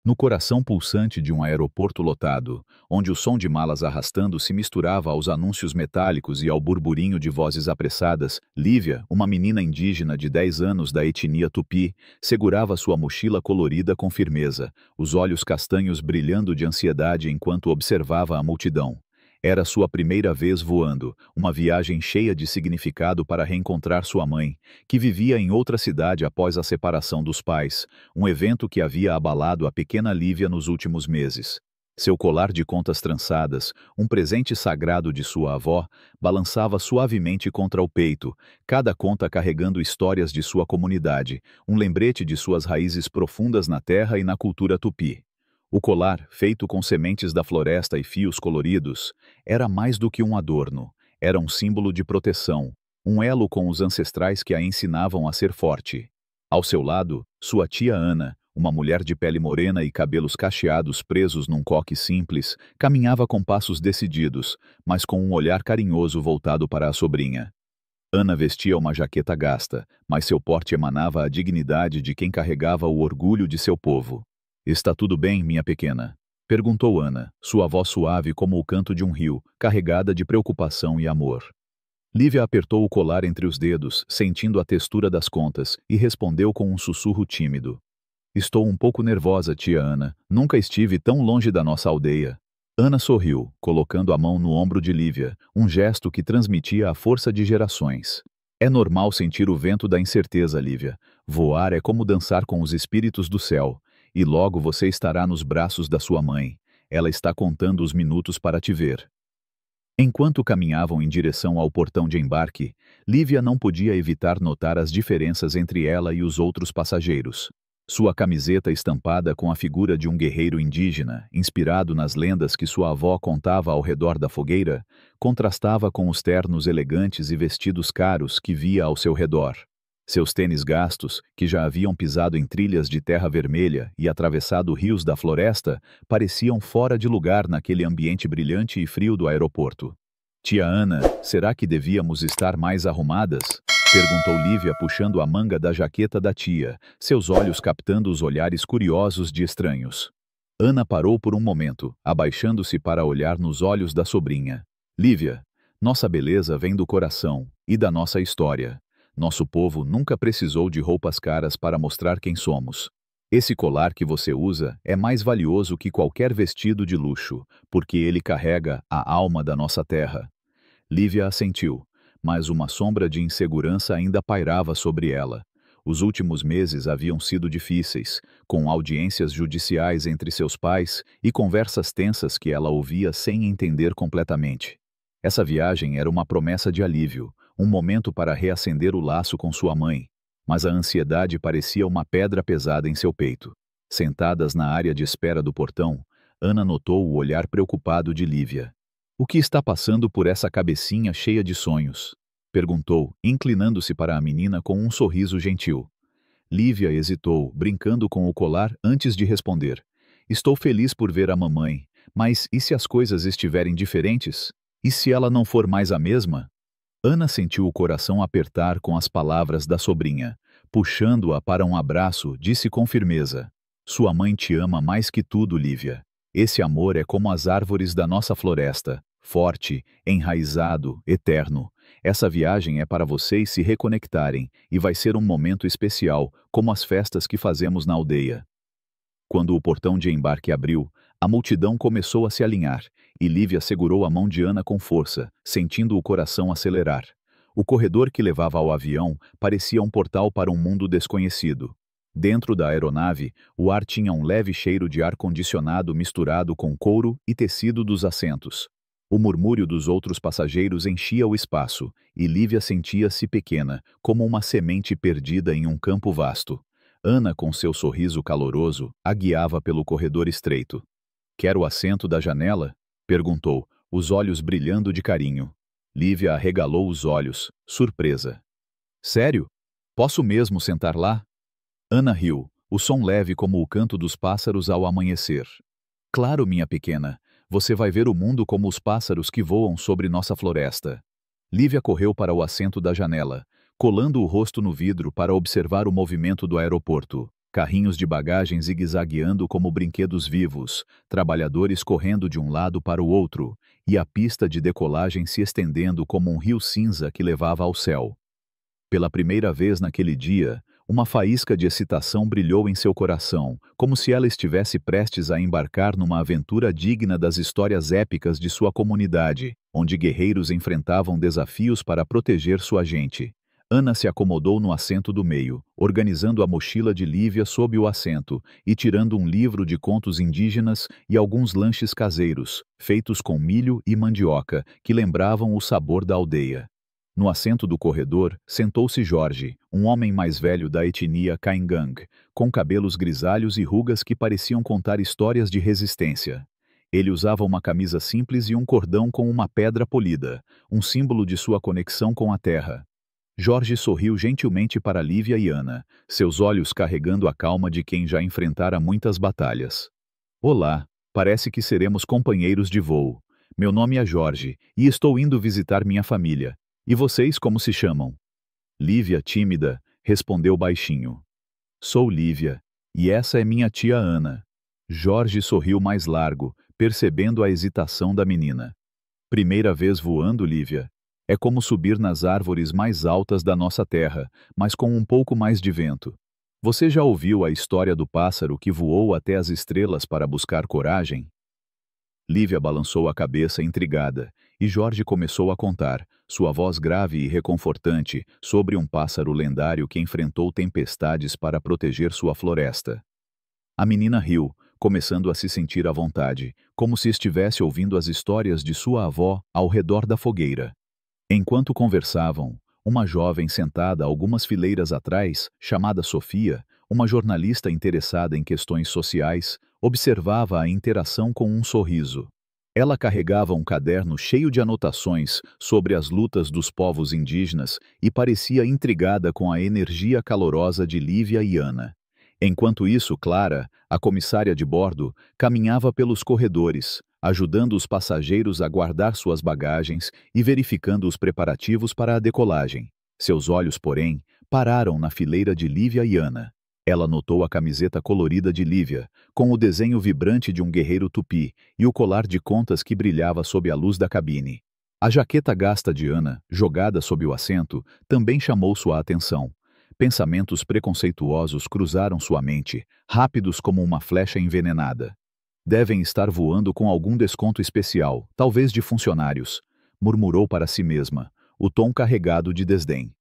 No coração pulsante de um aeroporto lotado, onde o som de malas arrastando se misturava aos anúncios metálicos e ao burburinho de vozes apressadas, Lívia, uma menina indígena de 10 anos da etnia Tupi, segurava sua mochila colorida com firmeza, os olhos castanhos brilhando de ansiedade enquanto observava a multidão. Era sua primeira vez voando, uma viagem cheia de significado para reencontrar sua mãe, que vivia em outra cidade após a separação dos pais, um evento que havia abalado a pequena Lívia nos últimos meses. Seu colar de contas trançadas, um presente sagrado de sua avó, balançava suavemente contra o peito, cada conta carregando histórias de sua comunidade, um lembrete de suas raízes profundas na terra e na cultura tupi. O colar, feito com sementes da floresta e fios coloridos, era mais do que um adorno, era um símbolo de proteção, um elo com os ancestrais que a ensinavam a ser forte. Ao seu lado, sua tia Ana, uma mulher de pele morena e cabelos cacheados presos num coque simples, caminhava com passos decididos, mas com um olhar carinhoso voltado para a sobrinha. Ana vestia uma jaqueta gasta, mas seu porte emanava a dignidade de quem carregava o orgulho de seu povo. "Está tudo bem, minha pequena?" perguntou Ana, sua voz suave como o canto de um rio, carregada de preocupação e amor. Lívia apertou o colar entre os dedos, sentindo a textura das contas, e respondeu com um sussurro tímido. "Estou um pouco nervosa, tia Ana. Nunca estive tão longe da nossa aldeia." Ana sorriu, colocando a mão no ombro de Lívia, um gesto que transmitia a força de gerações. "É normal sentir o vento da incerteza, Lívia. Voar é como dançar com os espíritos do céu. E logo você estará nos braços da sua mãe. Ela está contando os minutos para te ver." Enquanto caminhavam em direção ao portão de embarque, Lívia não podia evitar notar as diferenças entre ela e os outros passageiros. Sua camiseta estampada com a figura de um guerreiro indígena, inspirado nas lendas que sua avó contava ao redor da fogueira, contrastava com os ternos elegantes e vestidos caros que via ao seu redor. Seus tênis gastos, que já haviam pisado em trilhas de terra vermelha e atravessado rios da floresta, pareciam fora de lugar naquele ambiente brilhante e frio do aeroporto. "Tia Ana, será que devíamos estar mais arrumadas?" perguntou Lívia puxando a manga da jaqueta da tia, seus olhos captando os olhares curiosos de estranhos. Ana parou por um momento, abaixando-se para olhar nos olhos da sobrinha. "Lívia, nossa beleza vem do coração e da nossa história. Nosso povo nunca precisou de roupas caras para mostrar quem somos. Esse colar que você usa é mais valioso que qualquer vestido de luxo, porque ele carrega a alma da nossa terra." Lívia assentiu, mas uma sombra de insegurança ainda pairava sobre ela. Os últimos meses haviam sido difíceis, com audiências judiciais entre seus pais e conversas tensas que ela ouvia sem entender completamente. Essa viagem era uma promessa de alívio, um momento para reacender o laço com sua mãe, mas a ansiedade parecia uma pedra pesada em seu peito. Sentadas na área de espera do portão, Ana notou o olhar preocupado de Lívia. "O que está passando por essa cabecinha cheia de sonhos?" perguntou, inclinando-se para a menina com um sorriso gentil. Lívia hesitou, brincando com o colar antes de responder. "Estou feliz por ver a mamãe, mas e se as coisas estiverem diferentes? E se ela não for mais a mesma?" Ana sentiu o coração apertar com as palavras da sobrinha. Puxando-a para um abraço, disse com firmeza: "Sua mãe te ama mais que tudo, Lívia. Esse amor é como as árvores da nossa floresta, forte, enraizado, eterno. Essa viagem é para vocês se reconectarem, e vai ser um momento especial, como as festas que fazemos na aldeia." Quando o portão de embarque abriu, a multidão começou a se alinhar, e Lívia segurou a mão de Ana com força, sentindo o coração acelerar. O corredor que levava ao avião parecia um portal para um mundo desconhecido. Dentro da aeronave, o ar tinha um leve cheiro de ar-condicionado misturado com couro e tecido dos assentos. O murmúrio dos outros passageiros enchia o espaço, e Lívia sentia-se pequena, como uma semente perdida em um campo vasto. Ana, com seu sorriso caloroso, a guiava pelo corredor estreito. "Quer o assento da janela?" perguntou, os olhos brilhando de carinho. Lívia arregalou os olhos, surpresa. "Sério? Posso mesmo sentar lá?" Ana riu, o som leve como o canto dos pássaros ao amanhecer. "Claro, minha pequena. Você vai ver o mundo como os pássaros que voam sobre nossa floresta." Lívia correu para o assento da janela, colando o rosto no vidro para observar o movimento do aeroporto. carrinhos de bagagem zigue-zagueando como brinquedos vivos, trabalhadores correndo de um lado para o outro, e a pista de decolagem se estendendo como um rio cinza que levava ao céu. Pela primeira vez naquele dia, uma faísca de excitação brilhou em seu coração, como se ela estivesse prestes a embarcar numa aventura digna das histórias épicas de sua comunidade, onde guerreiros enfrentavam desafios para proteger sua gente. Ana se acomodou no assento do meio, organizando a mochila de Lívia sob o assento e tirando um livro de contos indígenas e alguns lanches caseiros, feitos com milho e mandioca, que lembravam o sabor da aldeia. No assento do corredor, sentou-se Jorge, um homem mais velho da etnia Caingang, com cabelos grisalhos e rugas que pareciam contar histórias de resistência. Ele usava uma camisa simples e um cordão com uma pedra polida, um símbolo de sua conexão com a terra. Jorge sorriu gentilmente para Lívia e Ana, seus olhos carregando a calma de quem já enfrentara muitas batalhas. Olá, parece que seremos companheiros de voo. Meu nome é Jorge, e estou indo visitar minha família. E vocês como se chamam? Lívia, tímida, respondeu baixinho. Sou Lívia, e essa é minha tia Ana. Jorge sorriu mais largo, percebendo a hesitação da menina. Primeira vez voando, Lívia? É como subir nas árvores mais altas da nossa terra, mas com um pouco mais de vento. Você já ouviu a história do pássaro que voou até as estrelas para buscar coragem? Lívia balançou a cabeça intrigada, e Jorge começou a contar, sua voz grave e reconfortante, sobre um pássaro lendário que enfrentou tempestades para proteger sua floresta. A menina riu, começando a se sentir à vontade, como se estivesse ouvindo as histórias de sua avó ao redor da fogueira. Enquanto conversavam, uma jovem sentada algumas fileiras atrás, chamada Sofia, uma jornalista interessada em questões sociais, observava a interação com um sorriso. Ela carregava um caderno cheio de anotações sobre as lutas dos povos indígenas e parecia intrigada com a energia calorosa de Lívia e Ana. Enquanto isso, Clara, a comissária de bordo, caminhava pelos corredores, ajudando os passageiros a guardar suas bagagens e verificando os preparativos para a decolagem. Seus olhos, porém, pararam na fileira de Lívia e Ana. Ela notou a camiseta colorida de Lívia, com o desenho vibrante de um guerreiro tupi e o colar de contas que brilhava sob a luz da cabine. A jaqueta gasta de Ana, jogada sob o assento, também chamou sua atenção. Pensamentos preconceituosos cruzaram sua mente, rápidos como uma flecha envenenada. Devem estar voando com algum desconto especial, talvez de funcionários, murmurou para si mesma, o tom carregado de desdém.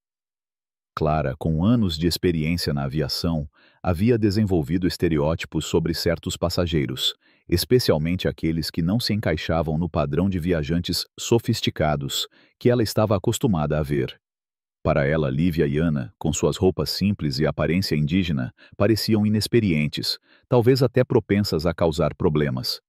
Clara, com anos de experiência na aviação, havia desenvolvido estereótipos sobre certos passageiros, especialmente aqueles que não se encaixavam no padrão de viajantes sofisticados que ela estava acostumada a ver. Para ela, Lívia e Ana, com suas roupas simples e aparência indígena, pareciam inexperientes, talvez até propensas a causar problemas.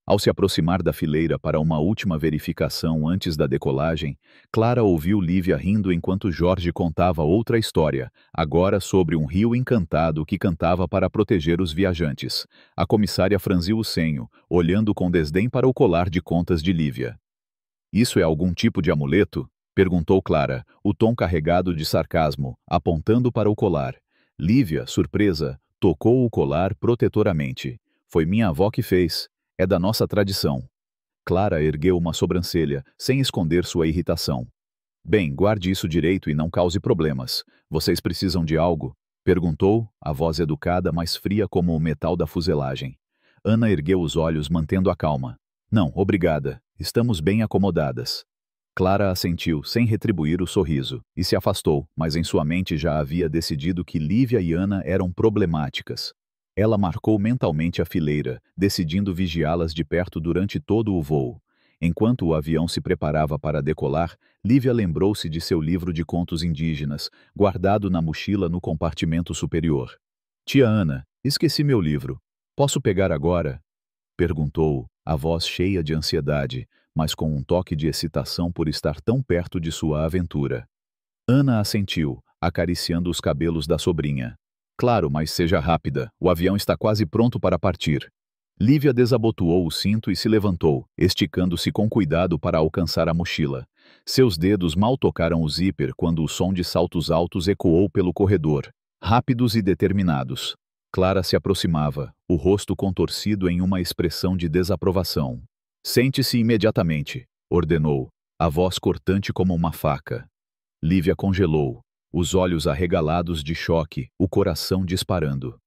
Ao se aproximar da fileira para uma última verificação antes da decolagem, Clara ouviu Lívia rindo enquanto Jorge contava outra história, agora sobre um rio encantado que cantava para proteger os viajantes. A comissária franziu o senho, olhando com desdém para o colar de contas de Lívia. Isso é algum tipo de amuleto? Perguntou Clara, o tom carregado de sarcasmo, apontando para o colar. Lívia, surpresa, tocou o colar protetoramente. Foi minha avó que fez. É da nossa tradição. Clara ergueu uma sobrancelha, sem esconder sua irritação. Bem, guarde isso direito e não cause problemas. Vocês precisam de algo? Perguntou, a voz educada, mas fria como o metal da fuselagem. Ana ergueu os olhos, mantendo a calma. Não, obrigada. Estamos bem acomodadas. Clara assentiu, sem retribuir o sorriso, e se afastou, mas em sua mente já havia decidido que Lívia e Ana eram problemáticas. Ela marcou mentalmente a fileira, decidindo vigiá-las de perto durante todo o voo. Enquanto o avião se preparava para decolar, Lívia lembrou-se de seu livro de contos indígenas, guardado na mochila no compartimento superior. Tia Ana, esqueci meu livro. Posso pegar agora? Perguntou, a voz cheia de ansiedade, mas com um toque de excitação por estar tão perto de sua aventura. Ana assentiu, acariciando os cabelos da sobrinha. Claro, mas seja rápida, o avião está quase pronto para partir. Lívia desabotoou o cinto e se levantou, esticando-se com cuidado para alcançar a mochila. Seus dedos mal tocaram o zíper quando o som de saltos altos ecoou pelo corredor, rápidos e determinados. Clara se aproximava, o rosto contorcido em uma expressão de desaprovação. Sente-se imediatamente, ordenou, a voz cortante como uma faca. Lívia congelou, os olhos arregalados de choque, o coração disparando.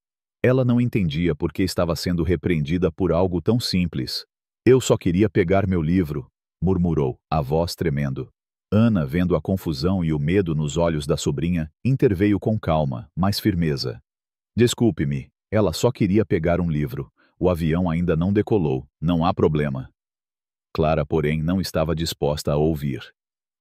Ela não entendia por que estava sendo repreendida por algo tão simples. Eu só queria pegar meu livro, murmurou, a voz tremendo. Ana, vendo a confusão e o medo nos olhos da sobrinha, interveio com calma, mas firmeza. Desculpe-me, ela só queria pegar um livro. O avião ainda não decolou, não há problema. Clara, porém, não estava disposta a ouvir.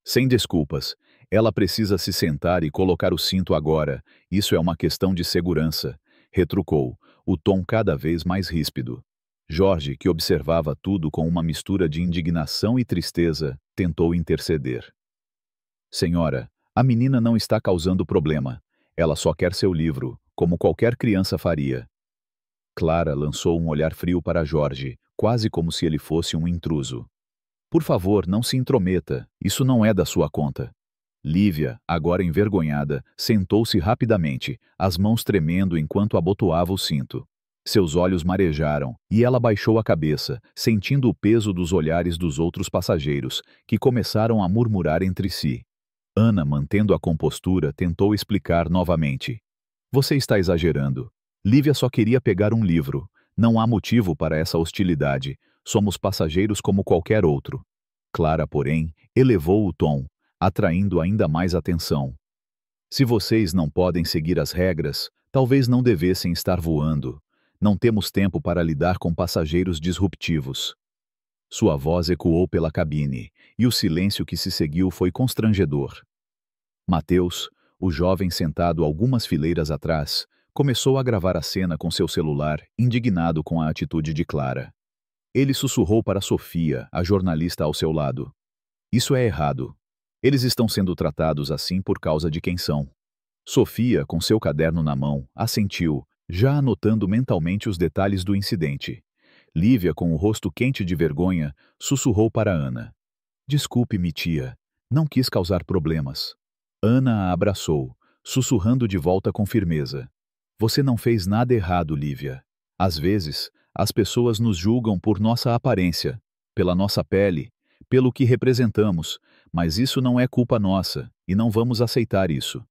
Sem desculpas, ela precisa se sentar e colocar o cinto agora, isso é uma questão de segurança, retrucou, o tom cada vez mais ríspido. Jorge, que observava tudo com uma mistura de indignação e tristeza, tentou interceder. Senhora, a menina não está causando problema. Ela só quer seu livro, como qualquer criança faria. Clara lançou um olhar frio para Jorge, quase como se ele fosse um intruso. Por favor, não se intrometa, isso não é da sua conta. Lívia, agora envergonhada, sentou-se rapidamente, as mãos tremendo enquanto abotoava o cinto. Seus olhos marejaram, e ela baixou a cabeça, sentindo o peso dos olhares dos outros passageiros, que começaram a murmurar entre si. Ana, mantendo a compostura, tentou explicar novamente. Você está exagerando. Lívia só queria pegar um livro. Não há motivo para essa hostilidade. Somos passageiros como qualquer outro. Clara, porém, elevou o tom, atraindo ainda mais atenção. Se vocês não podem seguir as regras, talvez não devessem estar voando. Não temos tempo para lidar com passageiros disruptivos. Sua voz ecoou pela cabine, e o silêncio que se seguiu foi constrangedor. Mateus, o jovem sentado algumas fileiras atrás, começou a gravar a cena com seu celular, indignado com a atitude de Clara. Ele sussurrou para Sofia, a jornalista ao seu lado. Isso é errado. Eles estão sendo tratados assim por causa de quem são. Sofia, com seu caderno na mão, assentiu, já anotando mentalmente os detalhes do incidente. Lívia, com o rosto quente de vergonha, sussurrou para Ana. Desculpe-me, tia. Não quis causar problemas. Ana a abraçou, sussurrando de volta com firmeza. Você não fez nada errado, Lívia. Às vezes, as pessoas nos julgam por nossa aparência, pela nossa pele, pelo que representamos, mas isso não é culpa nossa, e não vamos aceitar isso.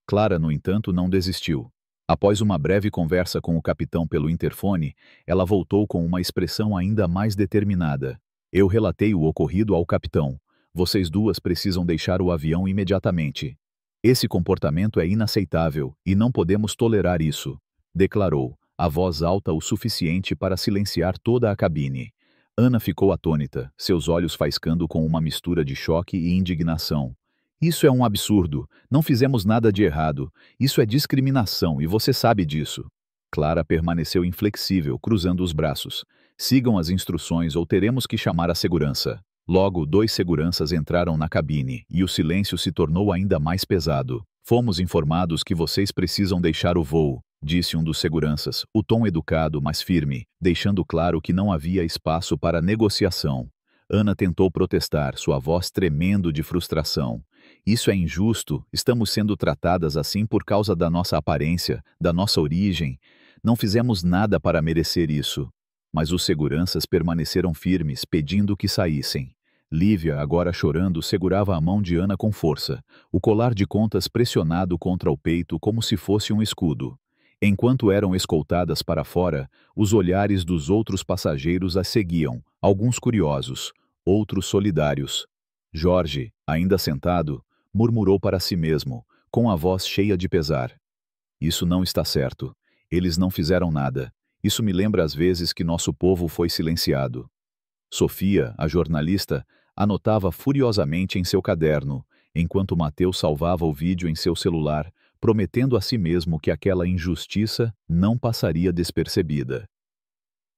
Clara, no entanto, não desistiu. Após uma breve conversa com o capitão pelo interfone, ela voltou com uma expressão ainda mais determinada. Eu relatei o ocorrido ao capitão. Vocês duas precisam deixar o avião imediatamente. Esse comportamento é inaceitável e não podemos tolerar isso, declarou, a voz alta o suficiente para silenciar toda a cabine. Ana ficou atônita, seus olhos faiscando com uma mistura de choque e indignação. Isso é um absurdo. Não fizemos nada de errado. Isso é discriminação e você sabe disso. Clara permaneceu inflexível, cruzando os braços. Sigam as instruções ou teremos que chamar a segurança. Logo, 2 seguranças entraram na cabine e o silêncio se tornou ainda mais pesado. Fomos informados que vocês precisam deixar o voo, disse um dos seguranças, o tom educado, mas firme, deixando claro que não havia espaço para negociação. Ana tentou protestar, sua voz tremendo de frustração. Isso é injusto, estamos sendo tratadas assim por causa da nossa aparência, da nossa origem. Não fizemos nada para merecer isso. Mas os seguranças permaneceram firmes, pedindo que saíssem. Lívia, agora chorando, segurava a mão de Ana com força, o colar de contas pressionado contra o peito como se fosse um escudo. Enquanto eram escoltadas para fora, os olhares dos outros passageiros as seguiam, alguns curiosos, outros solidários. Jorge, ainda sentado, murmurou para si mesmo, com a voz cheia de pesar. Isso não está certo. Eles não fizeram nada. Isso me lembra as vezes que nosso povo foi silenciado. Sofia, a jornalista, anotava furiosamente em seu caderno, enquanto Mateus salvava o vídeo em seu celular, prometendo a si mesmo que aquela injustiça não passaria despercebida.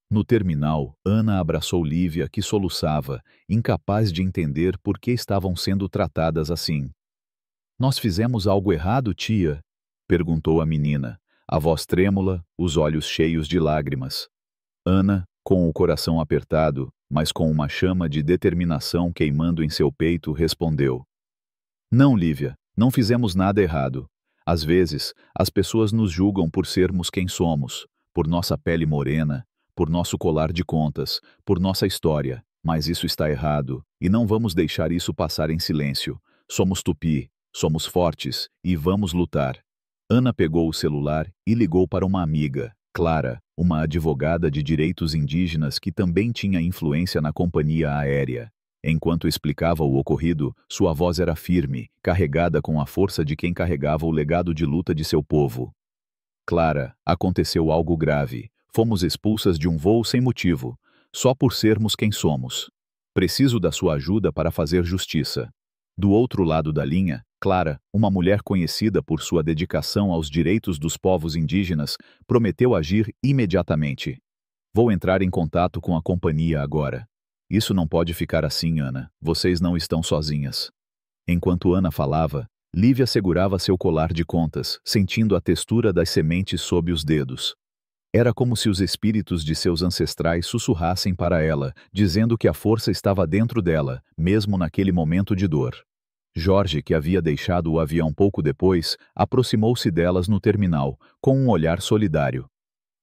No terminal, Ana abraçou Lívia, que soluçava, incapaz de entender por que estavam sendo tratadas assim. Nós fizemos algo errado, tia? Perguntou a menina, a voz trêmula, os olhos cheios de lágrimas. Ana, com o coração apertado, mas com uma chama de determinação queimando em seu peito, respondeu. Não, Lívia, não fizemos nada errado. Às vezes, as pessoas nos julgam por sermos quem somos, por nossa pele morena, por nosso colar de contas, por nossa história, mas isso está errado, e não vamos deixar isso passar em silêncio. Somos Tupi, somos fortes, e vamos lutar. Ana pegou o celular e ligou para uma amiga, Clara, uma advogada de direitos indígenas que também tinha influência na companhia aérea. Enquanto explicava o ocorrido, sua voz era firme, carregada com a força de quem carregava o legado de luta de seu povo. Clara, aconteceu algo grave. Fomos expulsas de um voo sem motivo, só por sermos quem somos. Preciso da sua ajuda para fazer justiça. Do outro lado da linha, Clara, uma mulher conhecida por sua dedicação aos direitos dos povos indígenas, prometeu agir imediatamente. Vou entrar em contato com a companhia agora. Isso não pode ficar assim, Ana. Vocês não estão sozinhas. Enquanto Ana falava, Lívia segurava seu colar de contas, sentindo a textura das sementes sob os dedos. Era como se os espíritos de seus ancestrais sussurrassem para ela, dizendo que a força estava dentro dela, mesmo naquele momento de dor. Jorge, que havia deixado o avião pouco depois, aproximou-se delas no terminal, com um olhar solidário.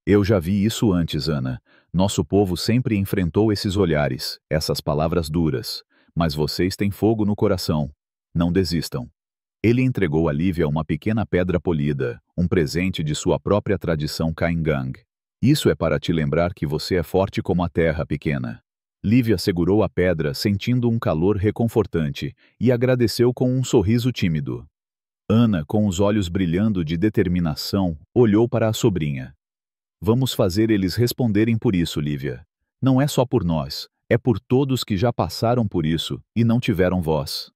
Eu já vi isso antes, Ana. Nosso povo sempre enfrentou esses olhares, essas palavras duras. Mas vocês têm fogo no coração. Não desistam. Ele entregou a Lívia uma pequena pedra polida, um presente de sua própria tradição Kaingang. Isso é para te lembrar que você é forte como a terra, pequena. Lívia segurou a pedra, sentindo um calor reconfortante, e agradeceu com um sorriso tímido. Ana, com os olhos brilhando de determinação, olhou para a sobrinha. Vamos fazer eles responderem por isso, Lívia. Não é só por nós, é por todos que já passaram por isso e não tiveram voz.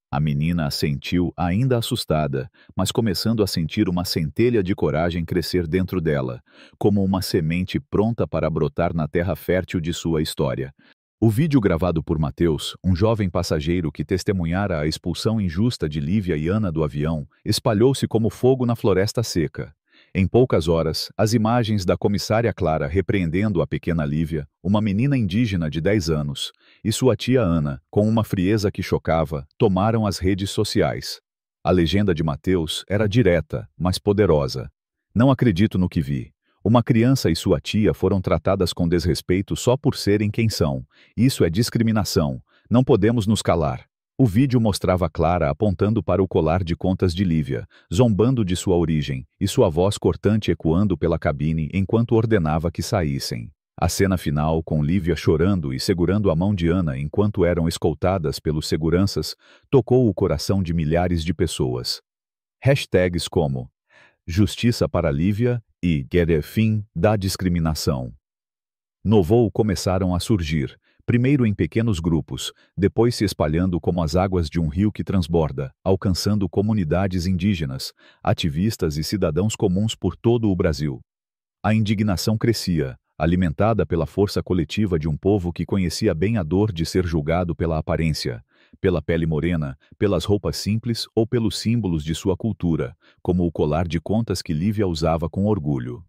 A menina assentiu, ainda assustada, mas começando a sentir uma centelha de coragem crescer dentro dela, como uma semente pronta para brotar na terra fértil de sua história. O vídeo gravado por Mateus, um jovem passageiro que testemunhara a expulsão injusta de Lívia e Ana do avião, espalhou-se como fogo na floresta seca. Em poucas horas, as imagens da comissária Clara repreendendo a pequena Lívia, uma menina indígena de 10 anos, e sua tia Ana, com uma frieza que chocava, tomaram as redes sociais. A legenda de Mateus era direta, mas poderosa. Não acredito no que vi. Uma criança e sua tia foram tratadas com desrespeito só por serem quem são. Isso é discriminação. Não podemos nos calar. O vídeo mostrava Clara apontando para o colar de contas de Lívia, zombando de sua origem, e sua voz cortante ecoando pela cabine enquanto ordenava que saíssem. A cena final, com Lívia chorando e segurando a mão de Ana enquanto eram escoltadas pelos seguranças, tocou o coração de milhares de pessoas. Hashtags como Justiça para Lívia e Fim da discriminação. No voo começaram a surgir, primeiro em pequenos grupos, depois se espalhando como as águas de um rio que transborda, alcançando comunidades indígenas, ativistas e cidadãos comuns por todo o Brasil. A indignação crescia, alimentada pela força coletiva de um povo que conhecia bem a dor de ser julgado pela aparência, pela pele morena, pelas roupas simples ou pelos símbolos de sua cultura, como o colar de contas que Lívia usava com orgulho.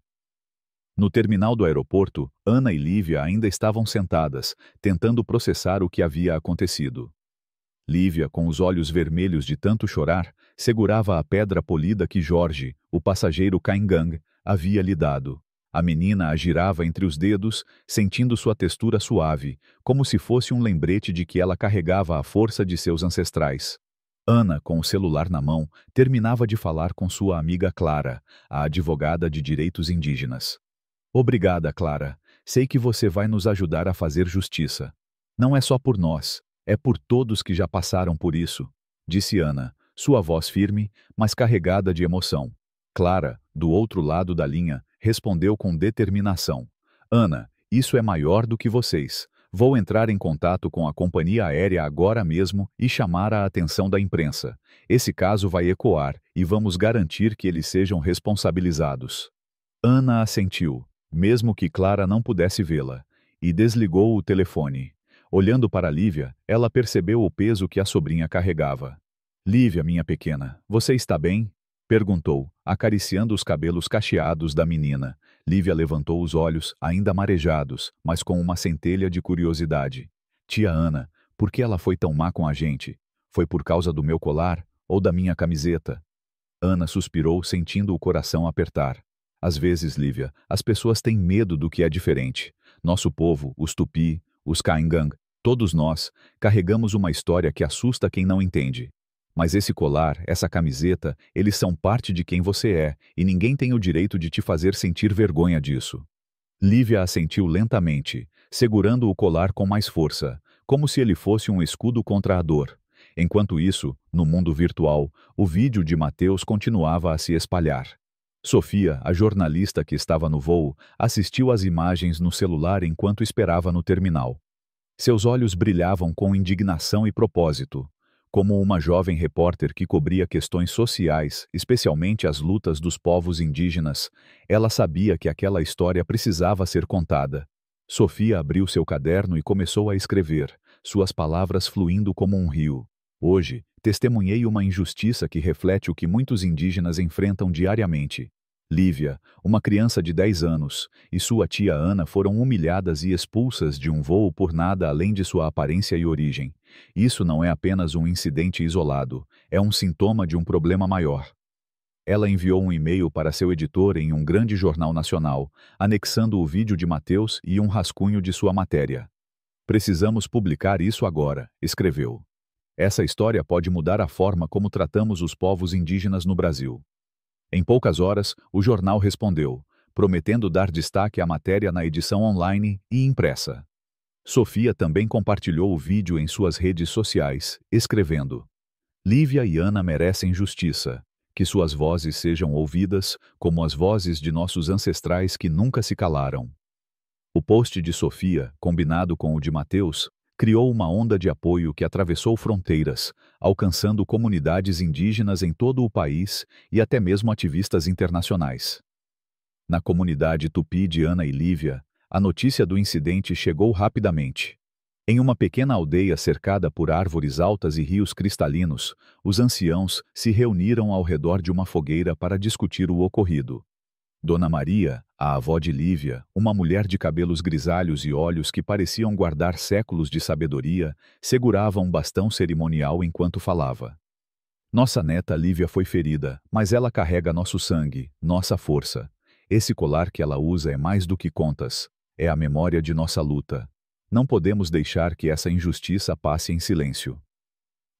No terminal do aeroporto, Ana e Lívia ainda estavam sentadas, tentando processar o que havia acontecido. Lívia, com os olhos vermelhos de tanto chorar, segurava a pedra polida que Jorge, o passageiro Kaingang, havia lhe dado. A menina a girava entre os dedos, sentindo sua textura suave, como se fosse um lembrete de que ela carregava a força de seus ancestrais. Ana, com o celular na mão, terminava de falar com sua amiga Clara, a advogada de direitos indígenas. Obrigada, Clara. Sei que você vai nos ajudar a fazer justiça. Não é só por nós, é por todos que já passaram por isso, disse Ana, sua voz firme, mas carregada de emoção. Clara, do outro lado da linha, respondeu com determinação. Ana, isso é maior do que vocês. Vou entrar em contato com a companhia aérea agora mesmo e chamar a atenção da imprensa. Esse caso vai ecoar e vamos garantir que eles sejam responsabilizados. Ana assentiu, mesmo que Clara não pudesse vê-la, e desligou o telefone. Olhando para Lívia, ela percebeu o peso que a sobrinha carregava. Lívia, minha pequena, você está bem? Perguntou, acariciando os cabelos cacheados da menina. Lívia levantou os olhos, ainda marejados, mas com uma centelha de curiosidade. Tia Ana, por que ela foi tão má com a gente? Foi por causa do meu colar ou da minha camiseta? Ana suspirou, sentindo o coração apertar. Às vezes, Lívia, as pessoas têm medo do que é diferente. Nosso povo, os Tupi, os Caingang, todos nós, carregamos uma história que assusta quem não entende. Mas esse colar, essa camiseta, eles são parte de quem você é, e ninguém tem o direito de te fazer sentir vergonha disso. Lívia assentiu lentamente, segurando o colar com mais força, como se ele fosse um escudo contra a dor. Enquanto isso, no mundo virtual, o vídeo de Mateus continuava a se espalhar. Sofia, a jornalista que estava no voo, assistiu às imagens no celular enquanto esperava no terminal. Seus olhos brilhavam com indignação e propósito. Como uma jovem repórter que cobria questões sociais, especialmente as lutas dos povos indígenas, ela sabia que aquela história precisava ser contada. Sofia abriu seu caderno e começou a escrever, suas palavras fluindo como um rio. Hoje, testemunhei uma injustiça que reflete o que muitos indígenas enfrentam diariamente. Lívia, uma criança de 10 anos, e sua tia Ana foram humilhadas e expulsas de um voo por nada além de sua aparência e origem. Isso não é apenas um incidente isolado, é um sintoma de um problema maior. Ela enviou um e-mail para seu editor em um grande jornal nacional, anexando o vídeo de Mateus e um rascunho de sua matéria. "Precisamos publicar isso agora", escreveu. "Essa história pode mudar a forma como tratamos os povos indígenas no Brasil." Em poucas horas, o jornal respondeu, prometendo dar destaque à matéria na edição online e impressa. Sofia também compartilhou o vídeo em suas redes sociais, escrevendo: "Lívia e Ana merecem justiça. Que suas vozes sejam ouvidas, como as vozes de nossos ancestrais que nunca se calaram." O post de Sofia, combinado com o de Mateus, criou uma onda de apoio que atravessou fronteiras, alcançando comunidades indígenas em todo o país e até mesmo ativistas internacionais. Na comunidade tupi de Ana e Lívia, a notícia do incidente chegou rapidamente. Em uma pequena aldeia cercada por árvores altas e rios cristalinos, os anciãos se reuniram ao redor de uma fogueira para discutir o ocorrido. Dona Maria, a avó de Lívia, uma mulher de cabelos grisalhos e olhos que pareciam guardar séculos de sabedoria, segurava um bastão cerimonial enquanto falava. "Nossa neta Lívia foi ferida, mas ela carrega nosso sangue, nossa força. Esse colar que ela usa é mais do que contas, é a memória de nossa luta. Não podemos deixar que essa injustiça passe em silêncio."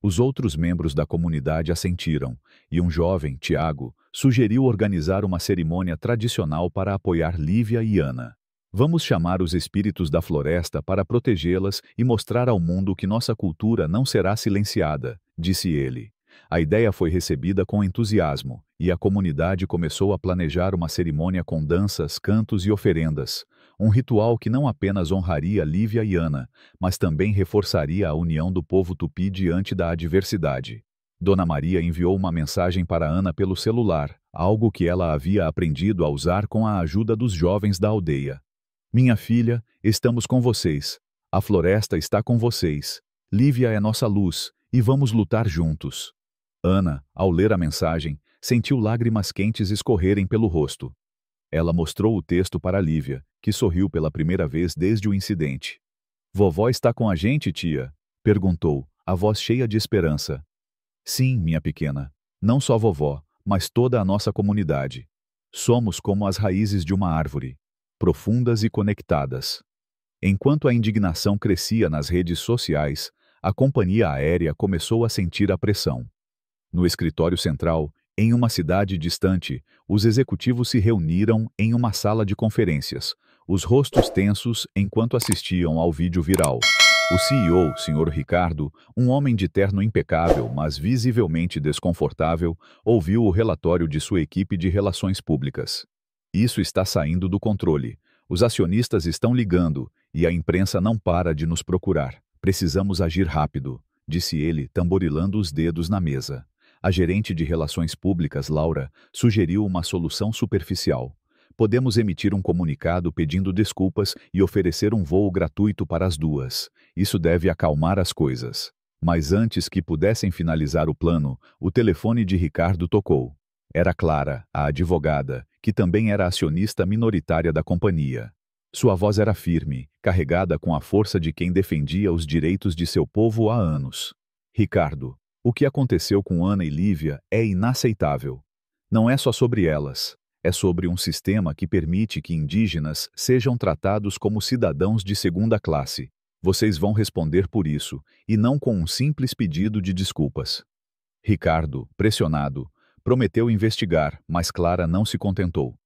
Os outros membros da comunidade assentiram, e um jovem, Tiago, sugeriu organizar uma cerimônia tradicional para apoiar Lívia e Ana. "Vamos chamar os espíritos da floresta para protegê-las e mostrar ao mundo que nossa cultura não será silenciada", disse ele. A ideia foi recebida com entusiasmo, e a comunidade começou a planejar uma cerimônia com danças, cantos e oferendas. Um ritual que não apenas honraria Lívia e Ana, mas também reforçaria a união do povo tupi diante da adversidade. Dona Maria enviou uma mensagem para Ana pelo celular, algo que ela havia aprendido a usar com a ajuda dos jovens da aldeia. "Minha filha, estamos com vocês. A floresta está com vocês. Lívia é nossa luz, e vamos lutar juntos." Ana, ao ler a mensagem, sentiu lágrimas quentes escorrerem pelo rosto. Ela mostrou o texto para Lívia, que sorriu pela primeira vez desde o incidente. "Vovó está com a gente, tia?" perguntou, a voz cheia de esperança. "Sim, minha pequena. Não só vovó, mas toda a nossa comunidade. Somos como as raízes de uma árvore, profundas e conectadas." Enquanto a indignação crescia nas redes sociais, a companhia aérea começou a sentir a pressão. No escritório central, em uma cidade distante, os executivos se reuniram em uma sala de conferências, os rostos tensos enquanto assistiam ao vídeo viral. O CEO, Sr. Ricardo, um homem de terno impecável, mas visivelmente desconfortável, ouviu o relatório de sua equipe de relações públicas. "Isso está saindo do controle. Os acionistas estão ligando, e a imprensa não para de nos procurar. Precisamos agir rápido", disse ele, tamborilando os dedos na mesa. A gerente de relações públicas, Laura, sugeriu uma solução superficial. "Podemos emitir um comunicado pedindo desculpas e oferecer um voo gratuito para as duas. Isso deve acalmar as coisas." Mas antes que pudessem finalizar o plano, o telefone de Ricardo tocou. Era Clara, a advogada, que também era acionista minoritária da companhia. Sua voz era firme, carregada com a força de quem defendia os direitos de seu povo há anos. "Ricardo, o que aconteceu com Ana e Lívia é inaceitável. Não é só sobre elas. É sobre um sistema que permite que indígenas sejam tratados como cidadãos de segunda classe. Vocês vão responder por isso, e não com um simples pedido de desculpas. Ricardo, pressionado, prometeu investigar, mas Clara não se contentou.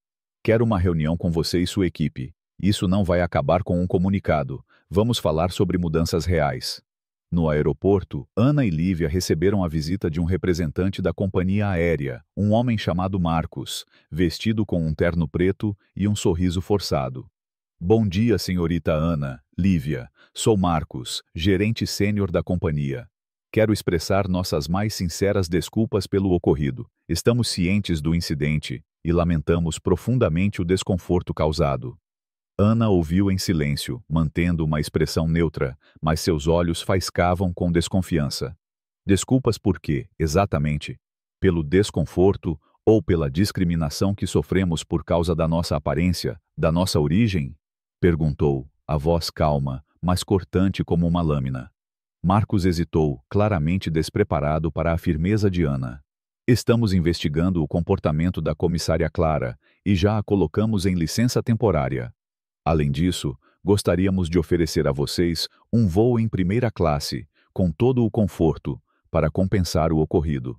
Quero uma reunião com você e sua equipe. Isso não vai acabar com um comunicado. Vamos falar sobre mudanças reais. No aeroporto, Ana e Lívia receberam a visita de um representante da companhia aérea, um homem chamado Marcos, vestido com um terno preto e um sorriso forçado. Bom dia, senhorita Ana, Lívia. Sou Marcos, gerente sênior da companhia. Quero expressar nossas mais sinceras desculpas pelo ocorrido. Estamos cientes do incidente e lamentamos profundamente o desconforto causado. Ana ouviu em silêncio, mantendo uma expressão neutra, mas seus olhos faiscavam com desconfiança. Desculpas por quê, exatamente? Pelo desconforto ou pela discriminação que sofremos por causa da nossa aparência, da nossa origem? Perguntou, a voz calma, mas cortante como uma lâmina. Marcos hesitou, claramente despreparado para a firmeza de Ana. Estamos investigando o comportamento da comissária Clara e já a colocamos em licença temporária. Além disso, gostaríamos de oferecer a vocês um voo em primeira classe, com todo o conforto, para compensar o ocorrido.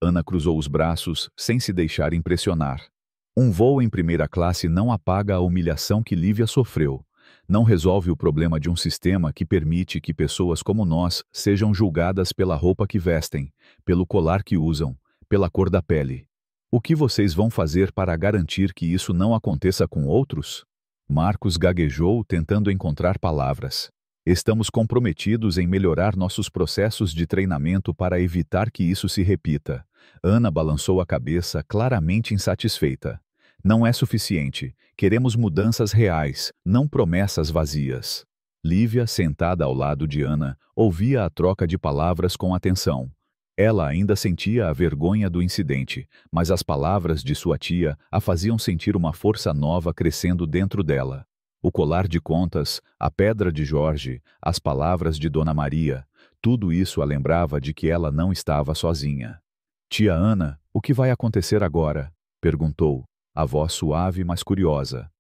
Ana cruzou os braços, sem se deixar impressionar. Um voo em primeira classe não apaga a humilhação que Lívia sofreu. Não resolve o problema de um sistema que permite que pessoas como nós sejam julgadas pela roupa que vestem, pelo colar que usam, pela cor da pele. O que vocês vão fazer para garantir que isso não aconteça com outros? Marcos gaguejou, tentando encontrar palavras. Estamos comprometidos em melhorar nossos processos de treinamento para evitar que isso se repita. Ana balançou a cabeça, claramente insatisfeita. Não é suficiente. Queremos mudanças reais, não promessas vazias. Lívia, sentada ao lado de Ana, ouvia a troca de palavras com atenção. Ela ainda sentia a vergonha do incidente, mas as palavras de sua tia a faziam sentir uma força nova crescendo dentro dela. O colar de contas, a pedra de Jorge, as palavras de Dona Maria, tudo isso a lembrava de que ela não estava sozinha. Tia Ana, o que vai acontecer agora? Perguntou, a voz suave mas curiosa.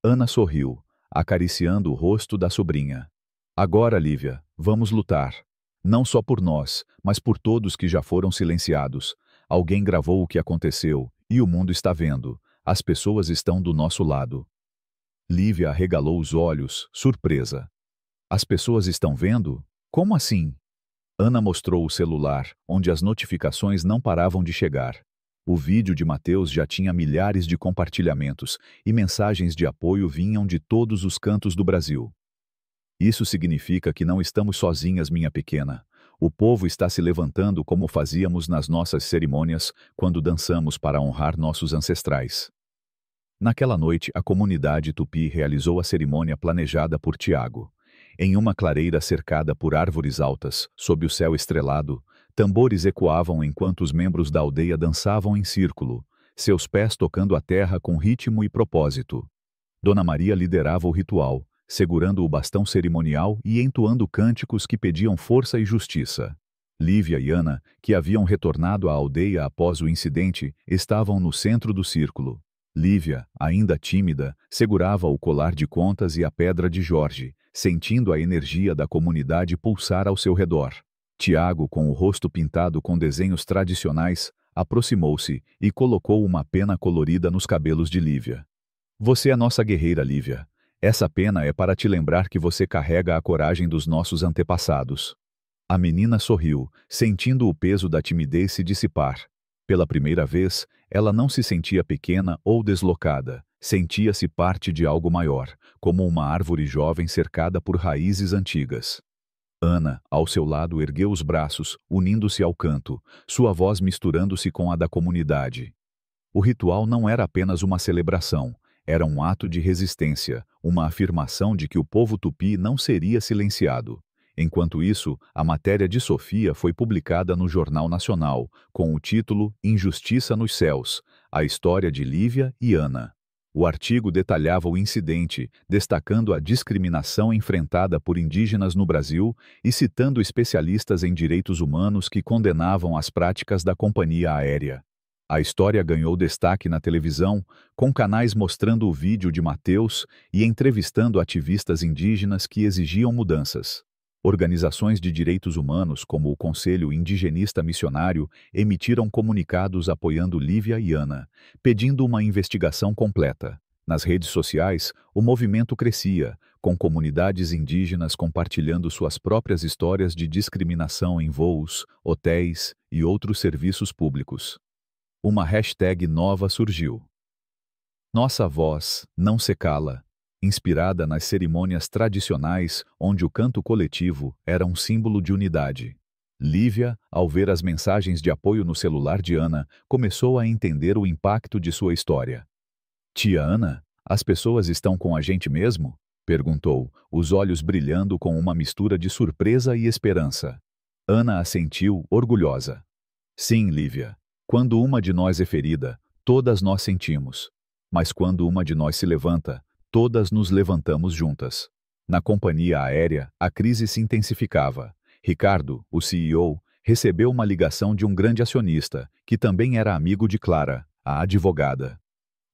Ana sorriu, acariciando o rosto da sobrinha. Agora, Lívia, vamos lutar. Não só por nós, mas por todos que já foram silenciados. Alguém gravou o que aconteceu, e o mundo está vendo. As pessoas estão do nosso lado. Lívia arregalou os olhos, surpresa. As pessoas estão vendo? Como assim? Ana mostrou o celular, onde as notificações não paravam de chegar. O vídeo de Mateus já tinha milhares de compartilhamentos, e mensagens de apoio vinham de todos os cantos do Brasil. Isso significa que não estamos sozinhas, minha pequena. O povo está se levantando como fazíamos nas nossas cerimônias, quando dançamos para honrar nossos ancestrais. Naquela noite, a comunidade tupi realizou a cerimônia planejada por Tiago. Em uma clareira cercada por árvores altas, sob o céu estrelado, tambores ecoavam enquanto os membros da aldeia dançavam em círculo, seus pés tocando a terra com ritmo e propósito. Dona Maria liderava o ritual, segurando o bastão cerimonial e entoando cânticos que pediam força e justiça. Lívia e Ana, que haviam retornado à aldeia após o incidente, estavam no centro do círculo. Lívia, ainda tímida, segurava o colar de contas e a pedra de Jorge, sentindo a energia da comunidade pulsar ao seu redor. Tiago, com o rosto pintado com desenhos tradicionais, aproximou-se e colocou uma pena colorida nos cabelos de Lívia. Você é nossa guerreira, Lívia. Essa pena é para te lembrar que você carrega a coragem dos nossos antepassados. A menina sorriu, sentindo o peso da timidez se dissipar. Pela primeira vez, ela não se sentia pequena ou deslocada, sentia-se parte de algo maior, como uma árvore jovem cercada por raízes antigas. Ana, ao seu lado, ergueu os braços, unindo-se ao canto, sua voz misturando-se com a da comunidade. O ritual não era apenas uma celebração, era um ato de resistência, uma afirmação de que o povo tupi não seria silenciado. Enquanto isso, a matéria de Sofia foi publicada no Jornal Nacional, com o título Injustiça nos Céus, a história de Lívia e Ana. O artigo detalhava o incidente, destacando a discriminação enfrentada por indígenas no Brasil e citando especialistas em direitos humanos que condenavam as práticas da companhia aérea. A história ganhou destaque na televisão, com canais mostrando o vídeo de Mateus e entrevistando ativistas indígenas que exigiam mudanças. Organizações de direitos humanos, como o Conselho Indigenista Missionário, emitiram comunicados apoiando Lívia e Ana, pedindo uma investigação completa. Nas redes sociais, o movimento crescia, com comunidades indígenas compartilhando suas próprias histórias de discriminação em voos, hotéis e outros serviços públicos. Uma hashtag nova surgiu. Nossa voz não se cala, inspirada nas cerimônias tradicionais onde o canto coletivo era um símbolo de unidade. Lívia, ao ver as mensagens de apoio no celular de Ana, começou a entender o impacto de sua história. Tia Ana, as pessoas estão com a gente mesmo? Perguntou, os olhos brilhando com uma mistura de surpresa e esperança. Ana assentiu, orgulhosa. Sim, Lívia. Quando uma de nós é ferida, todas nós sentimos. Mas quando uma de nós se levanta, todas nos levantamos juntas. Na companhia aérea, a crise se intensificava. Ricardo, o CEO, recebeu uma ligação de um grande acionista, que também era amigo de Clara, a advogada.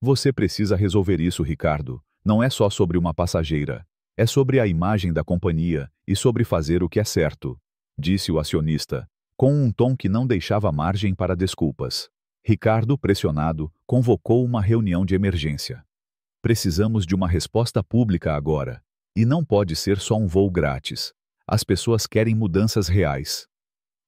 Você precisa resolver isso, Ricardo. Não é só sobre uma passageira. É sobre a imagem da companhia e sobre fazer o que é certo, disse o acionista, com um tom que não deixava margem para desculpas. Ricardo, pressionado, convocou uma reunião de emergência. Precisamos de uma resposta pública agora. E não pode ser só um voo grátis. As pessoas querem mudanças reais.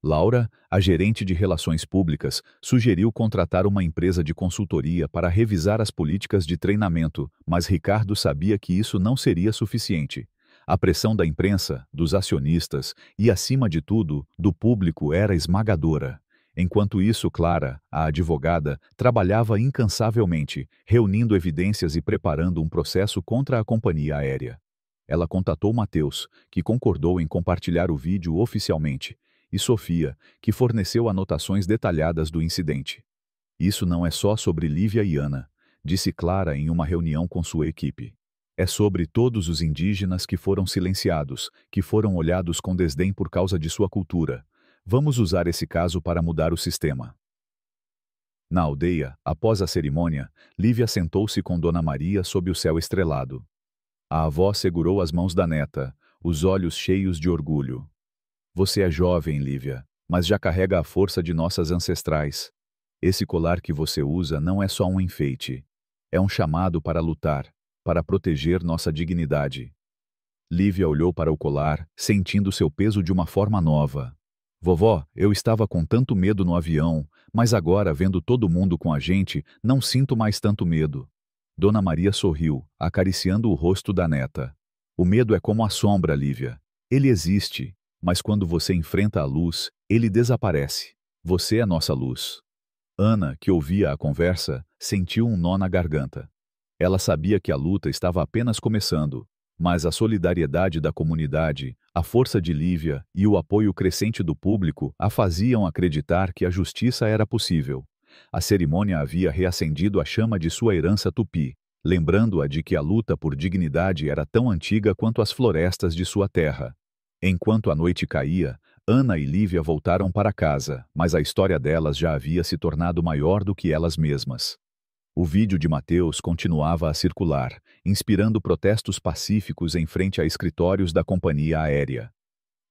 Laura, a gerente de relações públicas, sugeriu contratar uma empresa de consultoria para revisar as políticas de treinamento, mas Ricardo sabia que isso não seria suficiente. A pressão da imprensa, dos acionistas e, acima de tudo, do público era esmagadora. Enquanto isso, Clara, a advogada, trabalhava incansavelmente, reunindo evidências e preparando um processo contra a companhia aérea. Ela contatou Mateus, que concordou em compartilhar o vídeo oficialmente, e Sofia, que forneceu anotações detalhadas do incidente. Isso não é só sobre Lívia e Ana, disse Clara em uma reunião com sua equipe. É sobre todos os indígenas que foram silenciados, que foram olhados com desdém por causa de sua cultura. Vamos usar esse caso para mudar o sistema. Na aldeia, após a cerimônia, Lívia sentou-se com Dona Maria sob o céu estrelado. A avó segurou as mãos da neta, os olhos cheios de orgulho. Você é jovem, Lívia, mas já carrega a força de nossas ancestrais. Esse colar que você usa não é só um enfeite. É um chamado para lutar, para proteger nossa dignidade. Lívia olhou para o colar, sentindo seu peso de uma forma nova. Vovó, eu estava com tanto medo no avião, mas agora, vendo todo mundo com a gente, não sinto mais tanto medo. Dona Maria sorriu, acariciando o rosto da neta. O medo é como a sombra, Lívia. Ele existe, mas quando você enfrenta a luz, ele desaparece. Você é nossa luz. Ana, que ouvia a conversa, sentiu um nó na garganta. Ela sabia que a luta estava apenas começando, mas a solidariedade da comunidade, a força de Lívia e o apoio crescente do público a faziam acreditar que a justiça era possível. A cerimônia havia reacendido a chama de sua herança tupi, lembrando-a de que a luta por dignidade era tão antiga quanto as florestas de sua terra. Enquanto a noite caía, Ana e Lívia voltaram para casa, mas a história delas já havia se tornado maior do que elas mesmas. O vídeo de Mateus continuava a circular, inspirando protestos pacíficos em frente a escritórios da companhia aérea.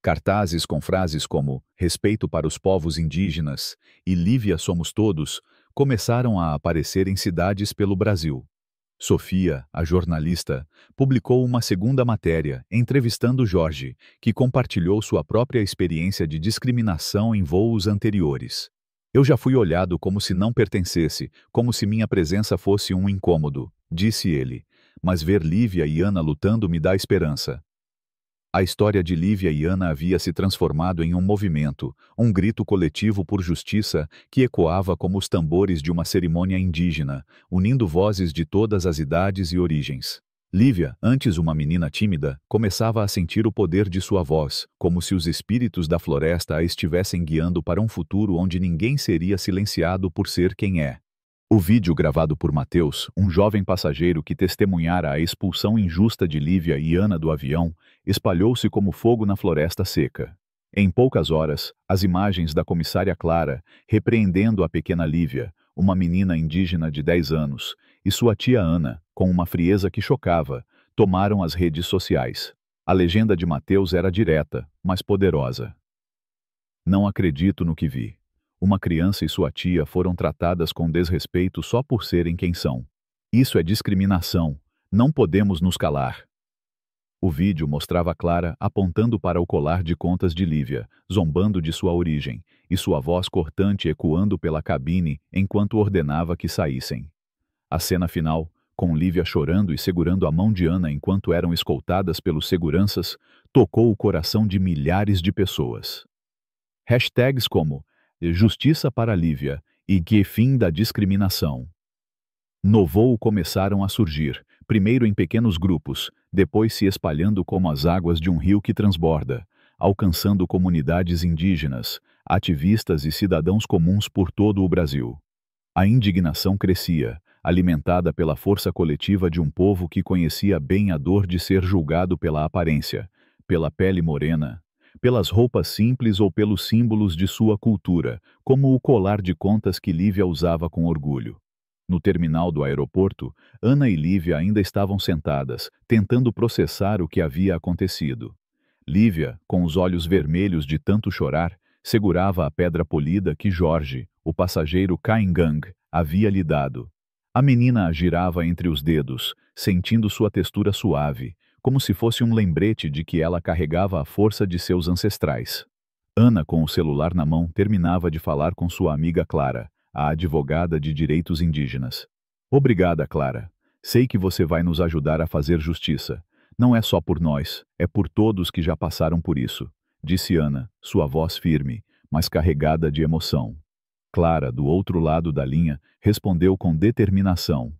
Cartazes com frases como "Respeito para os povos indígenas" e "Lívia somos todos" começaram a aparecer em cidades pelo Brasil. Sofia, a jornalista, publicou uma segunda matéria, entrevistando Jorge, que compartilhou sua própria experiência de discriminação em voos anteriores. Eu já fui olhado como se não pertencesse, como se minha presença fosse um incômodo, disse ele. Mas ver Lívia e Ana lutando me dá esperança. A história de Lívia e Ana havia se transformado em um movimento, um grito coletivo por justiça que ecoava como os tambores de uma cerimônia indígena, unindo vozes de todas as idades e origens. Lívia, antes uma menina tímida, começava a sentir o poder de sua voz, como se os espíritos da floresta a estivessem guiando para um futuro onde ninguém seria silenciado por ser quem é. O vídeo gravado por Mateus, um jovem passageiro que testemunhara a expulsão injusta de Lívia e Ana do avião, espalhou-se como fogo na floresta seca. Em poucas horas, as imagens da comissária Clara, repreendendo a pequena Lívia, uma menina indígena de 10 anos, e sua tia Ana, com uma frieza que chocava, tomaram as redes sociais. A legenda de Mateus era direta, mas poderosa. Não acredito no que vi. Uma criança e sua tia foram tratadas com desrespeito só por serem quem são. Isso é discriminação. Não podemos nos calar. O vídeo mostrava Clara apontando para o colar de contas de Lívia, zombando de sua origem, e sua voz cortante ecoando pela cabine enquanto ordenava que saíssem. A cena final, com Lívia chorando e segurando a mão de Ana enquanto eram escoltadas pelos seguranças, tocou o coração de milhares de pessoas. Hashtags como Justiça para Lívia e Que Fim da Discriminação no voo começaram a surgir, primeiro em pequenos grupos, depois se espalhando como as águas de um rio que transborda, alcançando comunidades indígenas, ativistas e cidadãos comuns por todo o Brasil. A indignação crescia, alimentada pela força coletiva de um povo que conhecia bem a dor de ser julgado pela aparência, pela pele morena, pelas roupas simples ou pelos símbolos de sua cultura, como o colar de contas que Lívia usava com orgulho. No terminal do aeroporto, Ana e Lívia ainda estavam sentadas, tentando processar o que havia acontecido. Lívia, com os olhos vermelhos de tanto chorar, segurava a pedra polida que Jorge, o passageiro Caingang, havia lhe dado. A menina a girava entre os dedos, sentindo sua textura suave, como se fosse um lembrete de que ela carregava a força de seus ancestrais. Ana, com o celular na mão, terminava de falar com sua amiga Clara, a advogada de direitos indígenas. Obrigada, Clara. Sei que você vai nos ajudar a fazer justiça. Não é só por nós, é por todos que já passaram por isso, disse Ana, sua voz firme, mas carregada de emoção. Clara, do outro lado da linha, respondeu com determinação.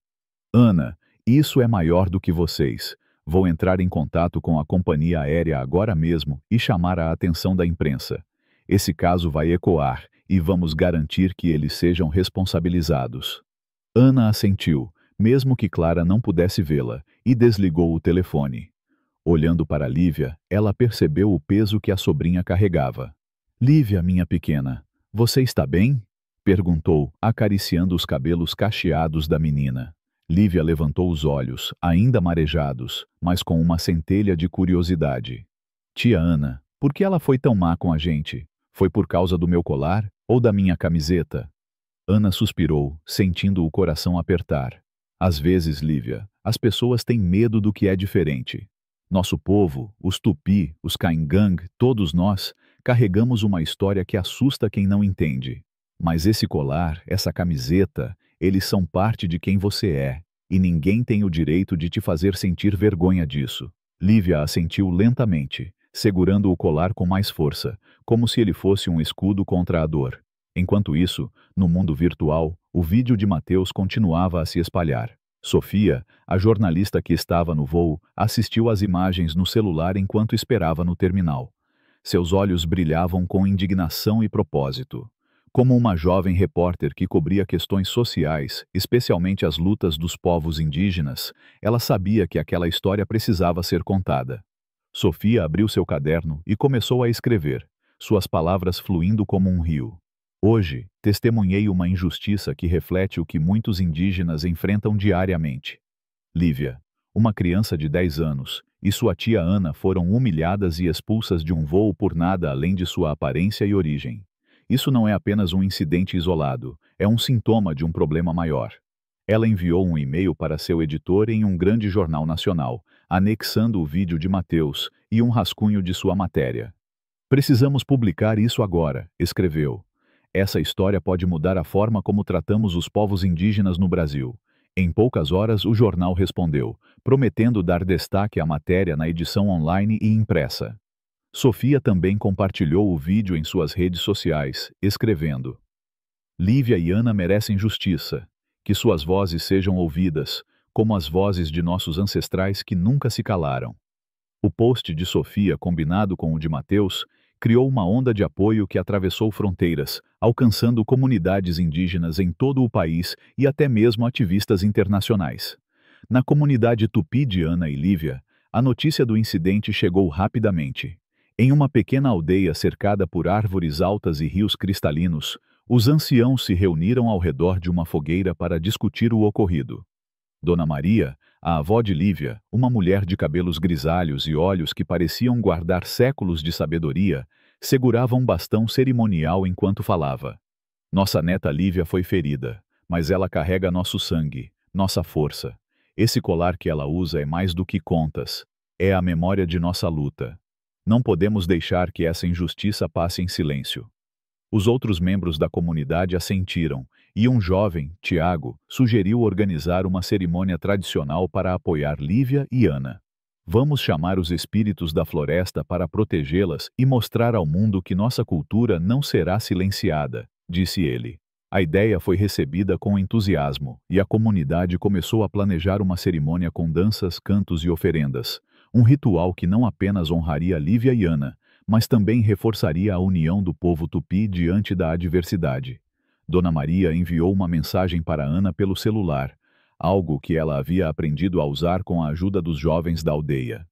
Ana, isso é maior do que vocês. Vou entrar em contato com a companhia aérea agora mesmo e chamar a atenção da imprensa. Esse caso vai ecoar e vamos garantir que eles sejam responsabilizados. Ana assentiu, mesmo que Clara não pudesse vê-la, e desligou o telefone. Olhando para Lívia, ela percebeu o peso que a sobrinha carregava. Lívia, minha pequena, você está bem? Perguntou, acariciando os cabelos cacheados da menina. Lívia levantou os olhos, ainda marejados, mas com uma centelha de curiosidade. Tia Ana, por que ela foi tão má com a gente? Foi por causa do meu colar ou da minha camiseta? Ana suspirou, sentindo o coração apertar. Às vezes, Lívia, as pessoas têm medo do que é diferente. Nosso povo, os Tupi, os Caingang, todos nós, carregamos uma história que assusta quem não entende. Mas esse colar, essa camiseta, eles são parte de quem você é, e ninguém tem o direito de te fazer sentir vergonha disso. Lívia assentiu lentamente, segurando o colar com mais força, como se ele fosse um escudo contra a dor. Enquanto isso, no mundo virtual, o vídeo de Mateus continuava a se espalhar. Sofia, a jornalista que estava no voo, assistiu às imagens no celular enquanto esperava no terminal. Seus olhos brilhavam com indignação e propósito. Como uma jovem repórter que cobria questões sociais, especialmente as lutas dos povos indígenas, ela sabia que aquela história precisava ser contada. Sofia abriu seu caderno e começou a escrever, suas palavras fluindo como um rio. Hoje, testemunhei uma injustiça que reflete o que muitos indígenas enfrentam diariamente. Lívia, uma criança de 10 anos, e sua tia Ana foram humilhadas e expulsas de um voo por nada além de sua aparência e origem. Isso não é apenas um incidente isolado, é um sintoma de um problema maior. Ela enviou um e-mail para seu editor em um grande jornal nacional, anexando o vídeo de Mateus e um rascunho de sua matéria. Precisamos publicar isso agora, escreveu. Essa história pode mudar a forma como tratamos os povos indígenas no Brasil. Em poucas horas, o jornal respondeu, prometendo dar destaque à matéria na edição online e impressa. Sofia também compartilhou o vídeo em suas redes sociais, escrevendo: Lívia e Ana merecem justiça, que suas vozes sejam ouvidas, como as vozes de nossos ancestrais que nunca se calaram. O post de Sofia, combinado com o de Mateus, criou uma onda de apoio que atravessou fronteiras, alcançando comunidades indígenas em todo o país e até mesmo ativistas internacionais. Na comunidade tupi de Ana e Lívia, a notícia do incidente chegou rapidamente. Em uma pequena aldeia cercada por árvores altas e rios cristalinos, Os anciãos se reuniram ao redor de uma fogueira para discutir o ocorrido. Dona Maria, a avó de Lívia, uma mulher de cabelos grisalhos e olhos que pareciam guardar séculos de sabedoria, segurava um bastão cerimonial enquanto falava. Nossa neta Lívia foi ferida, mas ela carrega nosso sangue, nossa força. Esse colar que ela usa é mais do que contas. É a memória de nossa luta. Não podemos deixar que essa injustiça passe em silêncio. Os outros membros da comunidade assentiram, e um jovem, Tiago, sugeriu organizar uma cerimônia tradicional para apoiar Lívia e Ana. Vamos chamar os espíritos da floresta para protegê-las e mostrar ao mundo que nossa cultura não será silenciada, disse ele. A ideia foi recebida com entusiasmo, e a comunidade começou a planejar uma cerimônia com danças, cantos e oferendas. Um ritual que não apenas honraria Lívia e Ana, mas também reforçaria a união do povo tupi diante da adversidade. Dona Maria enviou uma mensagem para Ana pelo celular, algo que ela havia aprendido a usar com a ajuda dos jovens da aldeia.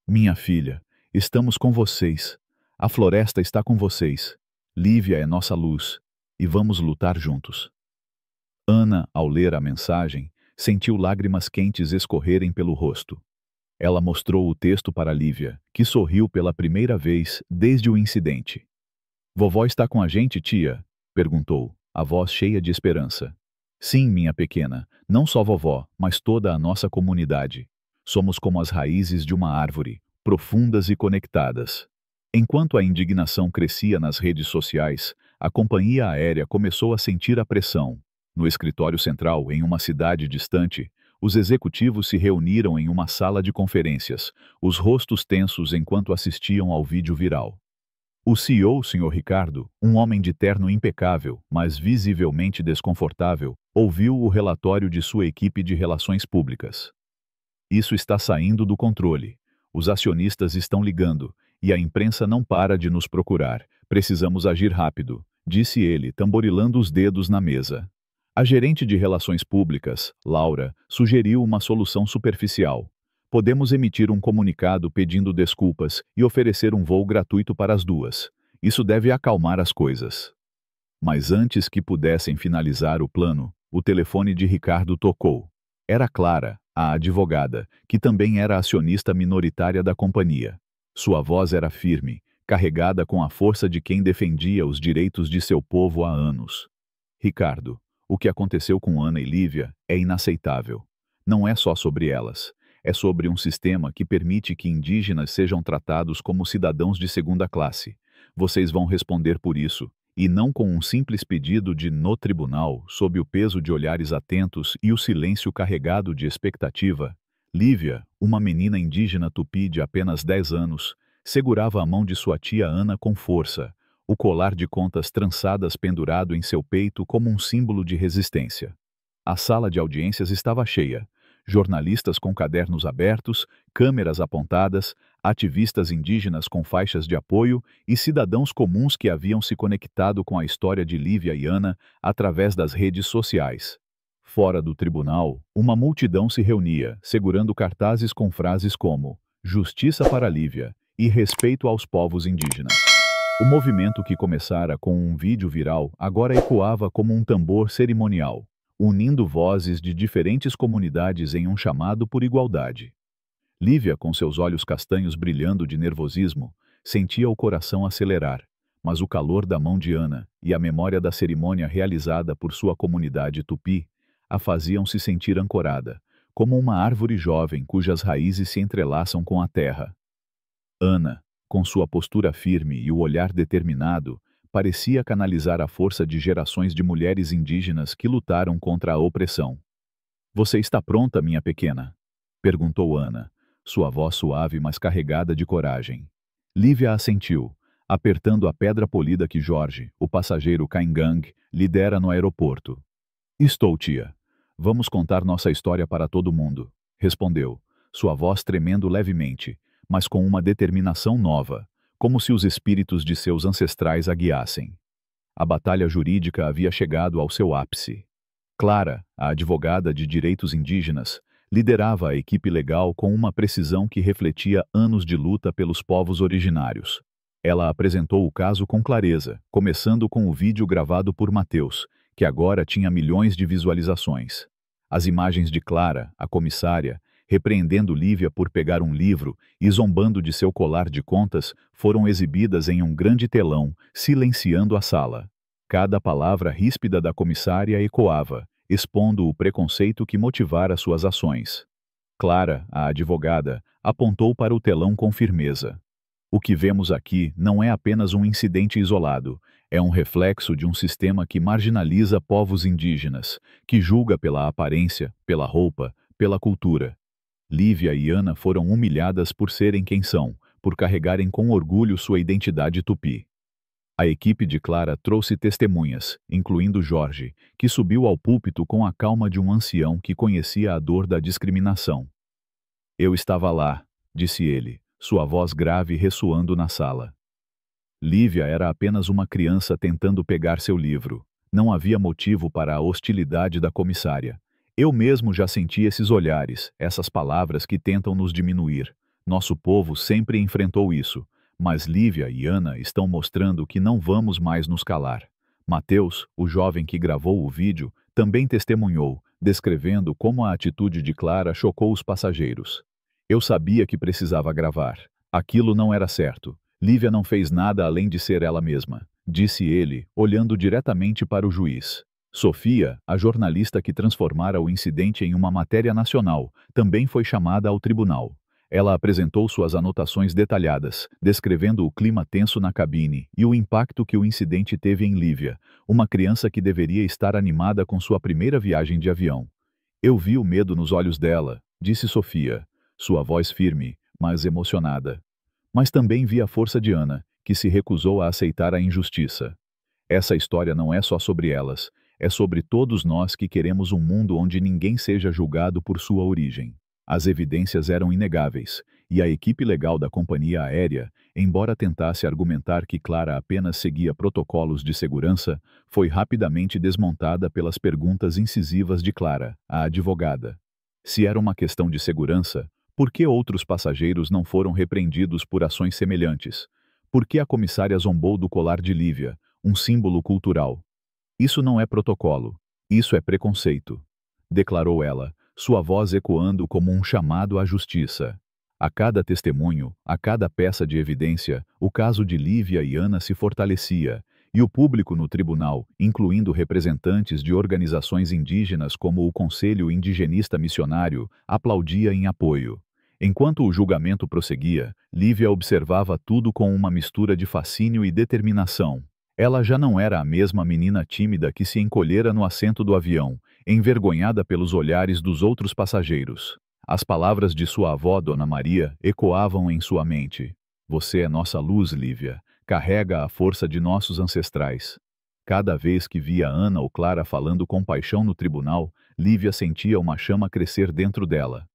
Minha filha, estamos com vocês. A floresta está com vocês. Lívia é nossa luz, e vamos lutar juntos. Ana, ao ler a mensagem, sentiu lágrimas quentes escorrerem pelo rosto. Ela mostrou o texto para Lívia, que sorriu pela primeira vez desde o incidente. Vovó está com a gente, tia? Perguntou, a voz cheia de esperança. Sim, minha pequena, não só vovó, mas toda a nossa comunidade. Somos como as raízes de uma árvore, profundas e conectadas. Enquanto a indignação crescia nas redes sociais, a companhia aérea começou a sentir a pressão. No escritório central, em uma cidade distante, os executivos se reuniram em uma sala de conferências, os rostos tensos enquanto assistiam ao vídeo viral. O CEO, Sr. Ricardo, um homem de terno impecável, mas visivelmente desconfortável, ouviu o relatório de sua equipe de relações públicas. Isso está saindo do controle. Os acionistas estão ligando, e a imprensa não para de nos procurar. Precisamos agir rápido, disse ele, tamborilando os dedos na mesa. A gerente de relações públicas, Laura, sugeriu uma solução superficial. Podemos emitir um comunicado pedindo desculpas e oferecer um voo gratuito para as duas. Isso deve acalmar as coisas. Mas antes que pudessem finalizar o plano, o telefone de Ricardo tocou. Era Clara, a advogada, que também era acionista minoritária da companhia. Sua voz era firme, carregada com a força de quem defendia os direitos de seu povo há anos. Ricardo, o que aconteceu com Ana e Lívia é inaceitável. Não é só sobre elas. É sobre um sistema que permite que indígenas sejam tratados como cidadãos de segunda classe. Vocês vão responder por isso, e não com um simples pedido de no tribunal, sob o peso de olhares atentos e o silêncio carregado de expectativa. Lívia, uma menina indígena tupi de apenas 10 anos, segurava a mão de sua tia Ana com força, o colar de contas trançadas pendurado em seu peito como um símbolo de resistência. A sala de audiências estava cheia. Jornalistas com cadernos abertos, câmeras apontadas, ativistas indígenas com faixas de apoio e cidadãos comuns que haviam se conectado com a história de Lívia e Ana através das redes sociais. Fora do tribunal, uma multidão se reunia, segurando cartazes com frases como "Justiça para Lívia" e "Respeito aos povos indígenas". O movimento, que começara com um vídeo viral, agora ecoava como um tambor cerimonial, unindo vozes de diferentes comunidades em um chamado por igualdade. Lívia, com seus olhos castanhos brilhando de nervosismo, sentia o coração acelerar, mas o calor da mão de Ana e a memória da cerimônia realizada por sua comunidade tupi a faziam se sentir ancorada, como uma árvore jovem cujas raízes se entrelaçam com a terra. Ana, com sua postura firme e o olhar determinado, parecia canalizar a força de gerações de mulheres indígenas que lutaram contra a opressão. "Você está pronta, minha pequena?" perguntou Ana, sua voz suave mas carregada de coragem. Lívia assentiu, apertando a pedra polida que Jorge, o passageiro Caingang, lhe dera no aeroporto. "Estou, tia. Vamos contar nossa história para todo mundo", respondeu, sua voz tremendo levemente, mas com uma determinação nova, como se os espíritos de seus ancestrais a guiassem. A batalha jurídica havia chegado ao seu ápice. Clara, a advogada de direitos indígenas, liderava a equipe legal com uma precisão que refletia anos de luta pelos povos originários. Ela apresentou o caso com clareza, começando com o vídeo gravado por Mateus, que agora tinha milhões de visualizações. As imagens de Clara, a comissária, repreendendo Lívia por pegar um livro e zombando de seu colar de contas, foram exibidas em um grande telão, silenciando a sala. Cada palavra ríspida da comissária ecoava, expondo o preconceito que motivara suas ações. Clara, a advogada, apontou para o telão com firmeza. O que vemos aqui não é apenas um incidente isolado, é um reflexo de um sistema que marginaliza povos indígenas, que julga pela aparência, pela roupa, pela cultura. Lívia e Ana foram humilhadas por serem quem são, por carregarem com orgulho sua identidade tupi. A equipe de Clara trouxe testemunhas, incluindo Jorge, que subiu ao púlpito com a calma de um ancião que conhecia a dor da discriminação. "Eu estava lá", disse ele, sua voz grave ressoando na sala. Lívia era apenas uma criança tentando pegar seu livro. Não havia motivo para a hostilidade da comissária. Eu mesmo já senti esses olhares, essas palavras que tentam nos diminuir. Nosso povo sempre enfrentou isso, mas Lívia e Ana estão mostrando que não vamos mais nos calar. Mateus, o jovem que gravou o vídeo, também testemunhou, descrevendo como a atitude de Clara chocou os passageiros. "Eu sabia que precisava gravar. Aquilo não era certo. Lívia não fez nada além de ser ela mesma", disse ele, olhando diretamente para o juiz. Sofia, a jornalista que transformara o incidente em uma matéria nacional, também foi chamada ao tribunal. Ela apresentou suas anotações detalhadas, descrevendo o clima tenso na cabine e o impacto que o incidente teve em Lívia, uma criança que deveria estar animada com sua primeira viagem de avião. "Eu vi o medo nos olhos dela", disse Sofia, sua voz firme, mas emocionada. "Mas também vi a força de Ana, que se recusou a aceitar a injustiça. Essa história não é só sobre elas, é sobre todos nós que queremos um mundo onde ninguém seja julgado por sua origem." As evidências eram inegáveis, e a equipe legal da companhia aérea, embora tentasse argumentar que Clara apenas seguia protocolos de segurança, foi rapidamente desmontada pelas perguntas incisivas de Clara, a advogada. Se era uma questão de segurança, por que outros passageiros não foram repreendidos por ações semelhantes? Por que a comissária zombou do colar de Lívia, um símbolo cultural? "Isso não é protocolo. Isso é preconceito", declarou ela, sua voz ecoando como um chamado à justiça. A cada testemunho, a cada peça de evidência, o caso de Lívia e Ana se fortalecia, e o público no tribunal, incluindo representantes de organizações indígenas como o Conselho Indigenista Missionário, aplaudia em apoio. Enquanto o julgamento prosseguia, Lívia observava tudo com uma mistura de fascínio e determinação. Ela já não era a mesma menina tímida que se encolhera no assento do avião, envergonhada pelos olhares dos outros passageiros. As palavras de sua avó, Dona Maria, ecoavam em sua mente. "Você é nossa luz, Lívia. Carrega a força de nossos ancestrais." Cada vez que via Ana ou Clara falando com paixão no tribunal, Lívia sentia uma chama crescer dentro dela.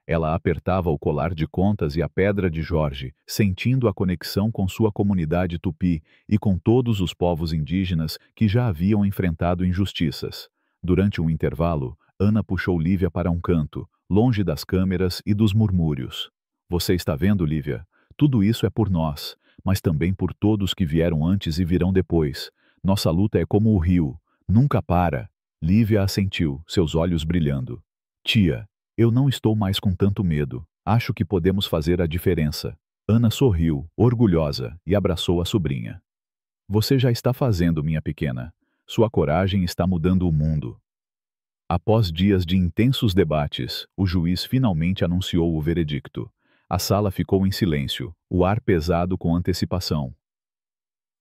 Ela apertava o colar de contas e a pedra de Jorge, sentindo a conexão com sua comunidade tupi e com todos os povos indígenas que já haviam enfrentado injustiças. Durante um intervalo, Ana puxou Lívia para um canto, longe das câmeras e dos murmúrios. "Você está vendo, Lívia? Tudo isso é por nós, mas também por todos que vieram antes e virão depois. Nossa luta é como o rio, nunca para." Lívia assentiu, seus olhos brilhando. "Tia, eu não estou mais com tanto medo. Acho que podemos fazer a diferença." Ana sorriu, orgulhosa, e abraçou a sobrinha. "Você já está fazendo, minha pequena. Sua coragem está mudando o mundo." Após dias de intensos debates, o juiz finalmente anunciou o veredicto. A sala ficou em silêncio, o ar pesado com antecipação.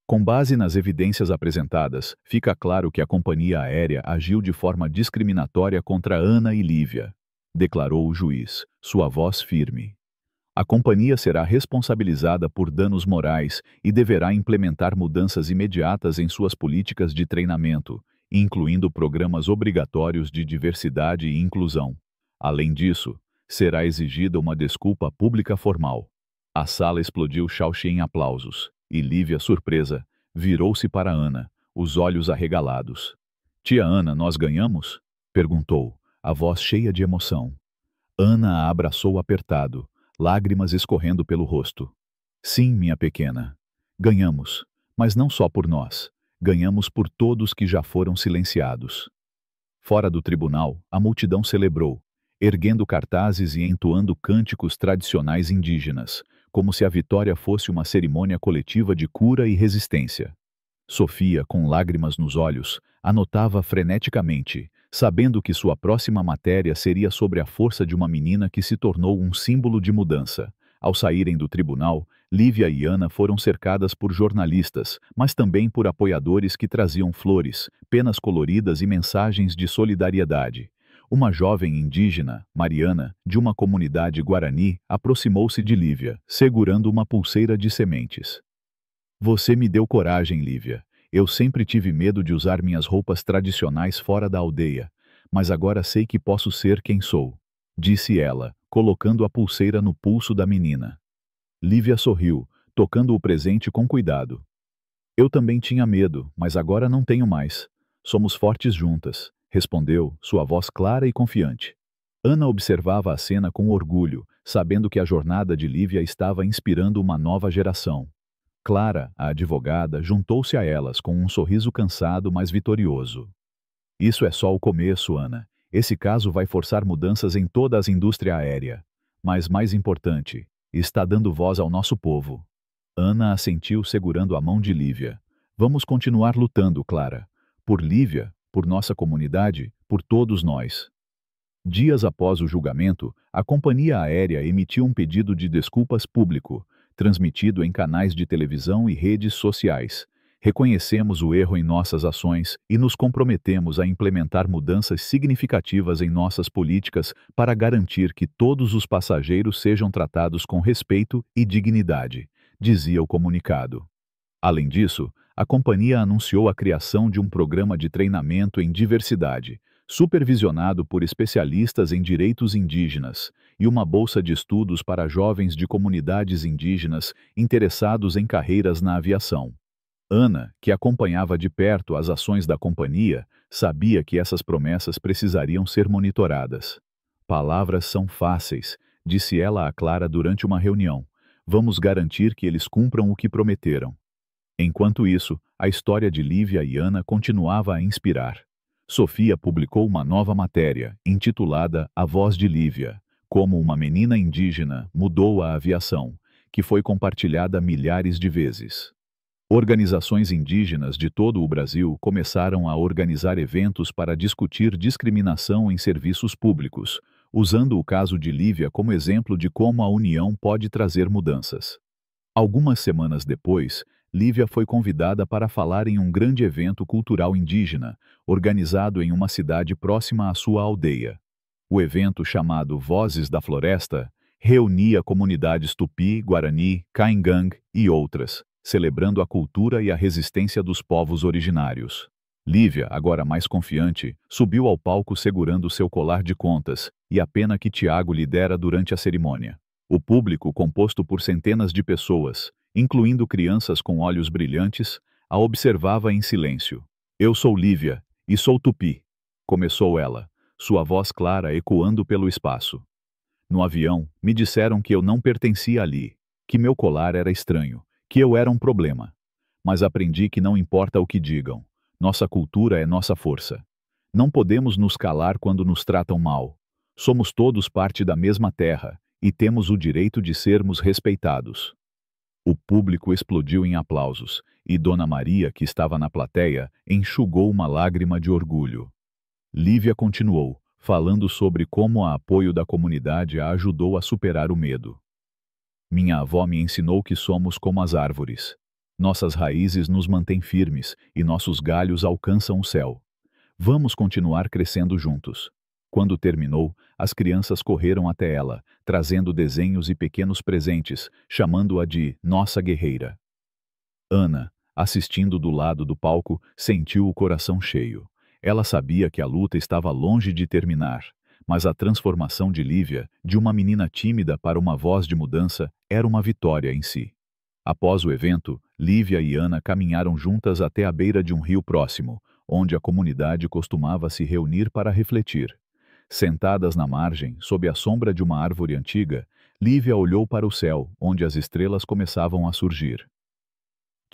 "Com base nas evidências apresentadas, fica claro que a companhia aérea agiu de forma discriminatória contra Ana e Lívia", declarou o juiz, sua voz firme. "A companhia será responsabilizada por danos morais e deverá implementar mudanças imediatas em suas políticas de treinamento, incluindo programas obrigatórios de diversidade e inclusão. Além disso, será exigida uma desculpa pública formal." A sala explodiu chauche em aplausos, e Lívia, surpresa, virou-se para Ana, os olhos arregalados. "Tia Ana, nós ganhamos?" perguntou, a voz cheia de emoção. Ana a abraçou apertado, lágrimas escorrendo pelo rosto. "Sim, minha pequena. Ganhamos, mas não só por nós. Ganhamos por todos que já foram silenciados. Fora do tribunal, a multidão celebrou, erguendo cartazes e entoando cânticos tradicionais indígenas, como se a vitória fosse uma cerimônia coletiva de cura e resistência. Sofia, com lágrimas nos olhos, anotava freneticamente, sabendo que sua próxima matéria seria sobre a força de uma menina que se tornou um símbolo de mudança. Ao saírem do tribunal, Lívia e Ana foram cercadas por jornalistas, mas também por apoiadores que traziam flores, penas coloridas e mensagens de solidariedade. Uma jovem indígena, Mariana, de uma comunidade guarani, aproximou-se de Lívia, segurando uma pulseira de sementes. Você me deu coragem, Lívia. Eu sempre tive medo de usar minhas roupas tradicionais fora da aldeia, mas agora sei que posso ser quem sou, disse ela, colocando a pulseira no pulso da menina. Lívia sorriu, tocando o presente com cuidado. Eu também tinha medo, mas agora não tenho mais. Somos fortes juntas, respondeu, sua voz clara e confiante. Ana observava a cena com orgulho, sabendo que a jornada de Lívia estava inspirando uma nova geração. Clara, a advogada, juntou-se a elas com um sorriso cansado, mas vitorioso. Isso é só o começo, Ana. Esse caso vai forçar mudanças em toda a indústria aérea. Mas mais importante, está dando voz ao nosso povo. Ana assentiu segurando a mão de Lívia. Vamos continuar lutando, Clara. Por Lívia, por nossa comunidade, por todos nós. Dias após o julgamento, a companhia aérea emitiu um pedido de desculpas público, transmitido em canais de televisão e redes sociais. Reconhecemos o erro em nossas ações e nos comprometemos a implementar mudanças significativas em nossas políticas para garantir que todos os passageiros sejam tratados com respeito e dignidade, dizia o comunicado. Além disso, a companhia anunciou a criação de um programa de treinamento em diversidade, supervisionado por especialistas em direitos indígenas, e uma bolsa de estudos para jovens de comunidades indígenas interessados em carreiras na aviação. Ana, que acompanhava de perto as ações da companhia, sabia que essas promessas precisariam ser monitoradas. Palavras são fáceis, disse ela a Clara durante uma reunião. Vamos garantir que eles cumpram o que prometeram. Enquanto isso, a história de Lívia e Ana continuava a inspirar. Sofia publicou uma nova matéria, intitulada A Voz de Lívia, como uma menina indígena mudou a aviação, que foi compartilhada milhares de vezes. Organizações indígenas de todo o Brasil começaram a organizar eventos para discutir discriminação em serviços públicos, usando o caso de Lívia como exemplo de como a união pode trazer mudanças. Algumas semanas depois, Lívia foi convidada para falar em um grande evento cultural indígena, organizado em uma cidade próxima à sua aldeia. O evento, chamado Vozes da Floresta, reunia comunidades Tupi, Guarani, Caingang e outras, celebrando a cultura e a resistência dos povos originários. Lívia, agora mais confiante, subiu ao palco segurando seu colar de contas e a pena que Tiago lhe dera durante a cerimônia. O público, composto por centenas de pessoas, incluindo crianças com olhos brilhantes, a observava em silêncio. Eu sou Lívia, e sou Tupi, começou ela, sua voz clara ecoando pelo espaço. No avião, me disseram que eu não pertencia ali, que meu colar era estranho, que eu era um problema. Mas aprendi que não importa o que digam, nossa cultura é nossa força. Não podemos nos calar quando nos tratam mal. Somos todos parte da mesma terra, e temos o direito de sermos respeitados. O público explodiu em aplausos, e Dona Maria, que estava na plateia, enxugou uma lágrima de orgulho. Lívia continuou, falando sobre como o apoio da comunidade a ajudou a superar o medo. Minha avó me ensinou que somos como as árvores. Nossas raízes nos mantêm firmes e nossos galhos alcançam o céu. Vamos continuar crescendo juntos. Quando terminou, as crianças correram até ela, trazendo desenhos e pequenos presentes, chamando-a de Nossa Guerreira. Ana, assistindo do lado do palco, sentiu o coração cheio. Ela sabia que a luta estava longe de terminar, mas a transformação de Lívia, de uma menina tímida para uma voz de mudança, era uma vitória em si. Após o evento, Lívia e Ana caminharam juntas até a beira de um rio próximo, onde a comunidade costumava se reunir para refletir. Sentadas na margem, sob a sombra de uma árvore antiga, Lívia olhou para o céu, onde as estrelas começavam a surgir.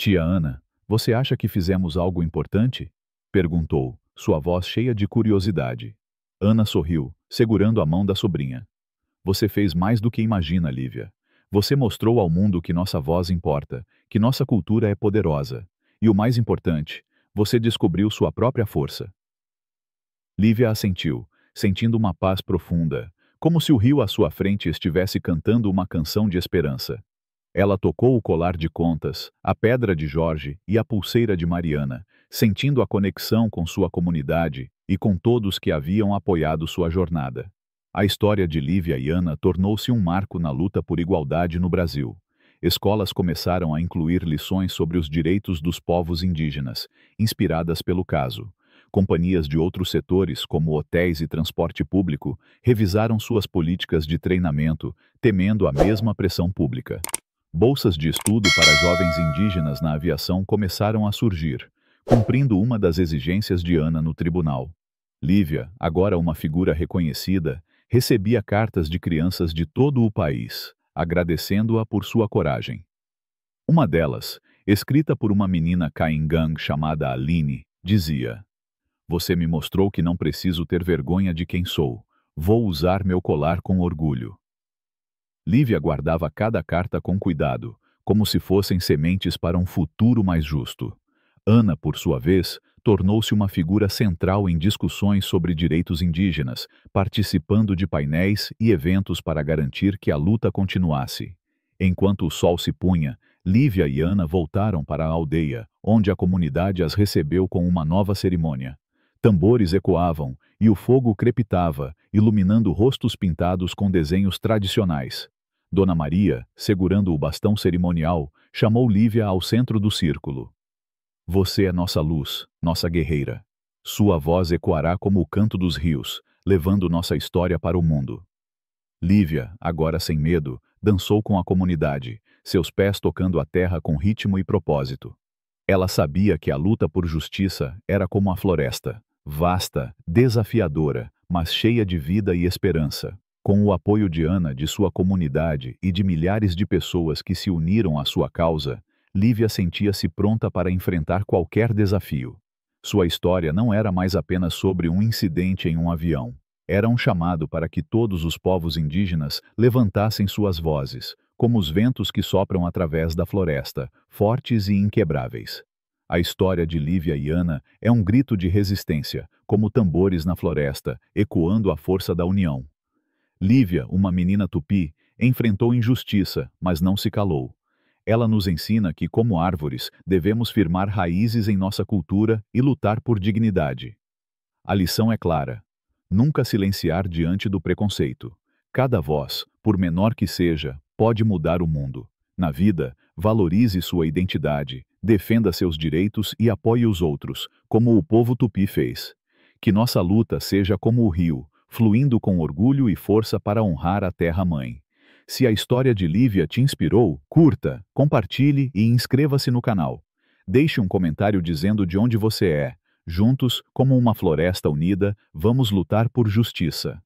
Tia Ana, você acha que fizemos algo importante? Perguntou, sua voz cheia de curiosidade. Ana sorriu, segurando a mão da sobrinha. Você fez mais do que imagina, Lívia. Você mostrou ao mundo que nossa voz importa, que nossa cultura é poderosa. E o mais importante, você descobriu sua própria força. Lívia assentiu, sentindo uma paz profunda, como se o rio à sua frente estivesse cantando uma canção de esperança. Ela tocou o colar de contas, a pedra de Jorge e a pulseira de Mariana, sentindo a conexão com sua comunidade e com todos que haviam apoiado sua jornada. A história de Lívia e Ana tornou-se um marco na luta por igualdade no Brasil. Escolas começaram a incluir lições sobre os direitos dos povos indígenas, inspiradas pelo caso. Companhias de outros setores, como hotéis e transporte público, revisaram suas políticas de treinamento, temendo a mesma pressão pública. Bolsas de estudo para jovens indígenas na aviação começaram a surgir, cumprindo uma das exigências de Ana no tribunal. Lívia, agora uma figura reconhecida, recebia cartas de crianças de todo o país, agradecendo-a por sua coragem. Uma delas, escrita por uma menina caingang chamada Aline, dizia: Você me mostrou que não preciso ter vergonha de quem sou. Vou usar meu colar com orgulho. Lívia guardava cada carta com cuidado, como se fossem sementes para um futuro mais justo. Ana, por sua vez, tornou-se uma figura central em discussões sobre direitos indígenas, participando de painéis e eventos para garantir que a luta continuasse. Enquanto o sol se punha, Lívia e Ana voltaram para a aldeia, onde a comunidade as recebeu com uma nova cerimônia. Tambores ecoavam e o fogo crepitava, iluminando rostos pintados com desenhos tradicionais. Dona Maria, segurando o bastão cerimonial, chamou Lívia ao centro do círculo. Você é nossa luz, nossa guerreira. Sua voz ecoará como o canto dos rios, levando nossa história para o mundo. Lívia, agora sem medo, dançou com a comunidade, seus pés tocando a terra com ritmo e propósito. Ela sabia que a luta por justiça era como a floresta, vasta, desafiadora, mas cheia de vida e esperança. Com o apoio de Ana, de sua comunidade e de milhares de pessoas que se uniram à sua causa, Lívia sentia-se pronta para enfrentar qualquer desafio. Sua história não era mais apenas sobre um incidente em um avião. Era um chamado para que todos os povos indígenas levantassem suas vozes, como os ventos que sopram através da floresta, fortes e inquebráveis. A história de Lívia e Ana é um grito de resistência, como tambores na floresta, ecoando a força da união. Lívia, uma menina tupi, enfrentou injustiça, mas não se calou. Ela nos ensina que, como árvores, devemos firmar raízes em nossa cultura e lutar por dignidade. A lição é clara: nunca silenciar diante do preconceito. Cada voz, por menor que seja, pode mudar o mundo. Na vida, valorize sua identidade, defenda seus direitos e apoie os outros, como o povo tupi fez. Que nossa luta seja como o rio, fluindo com orgulho e força para honrar a terra-mãe. Se a história de Lívia te inspirou, curta, compartilhe e inscreva-se no canal. Deixe um comentário dizendo de onde você é. Juntos, como uma floresta unida, vamos lutar por justiça.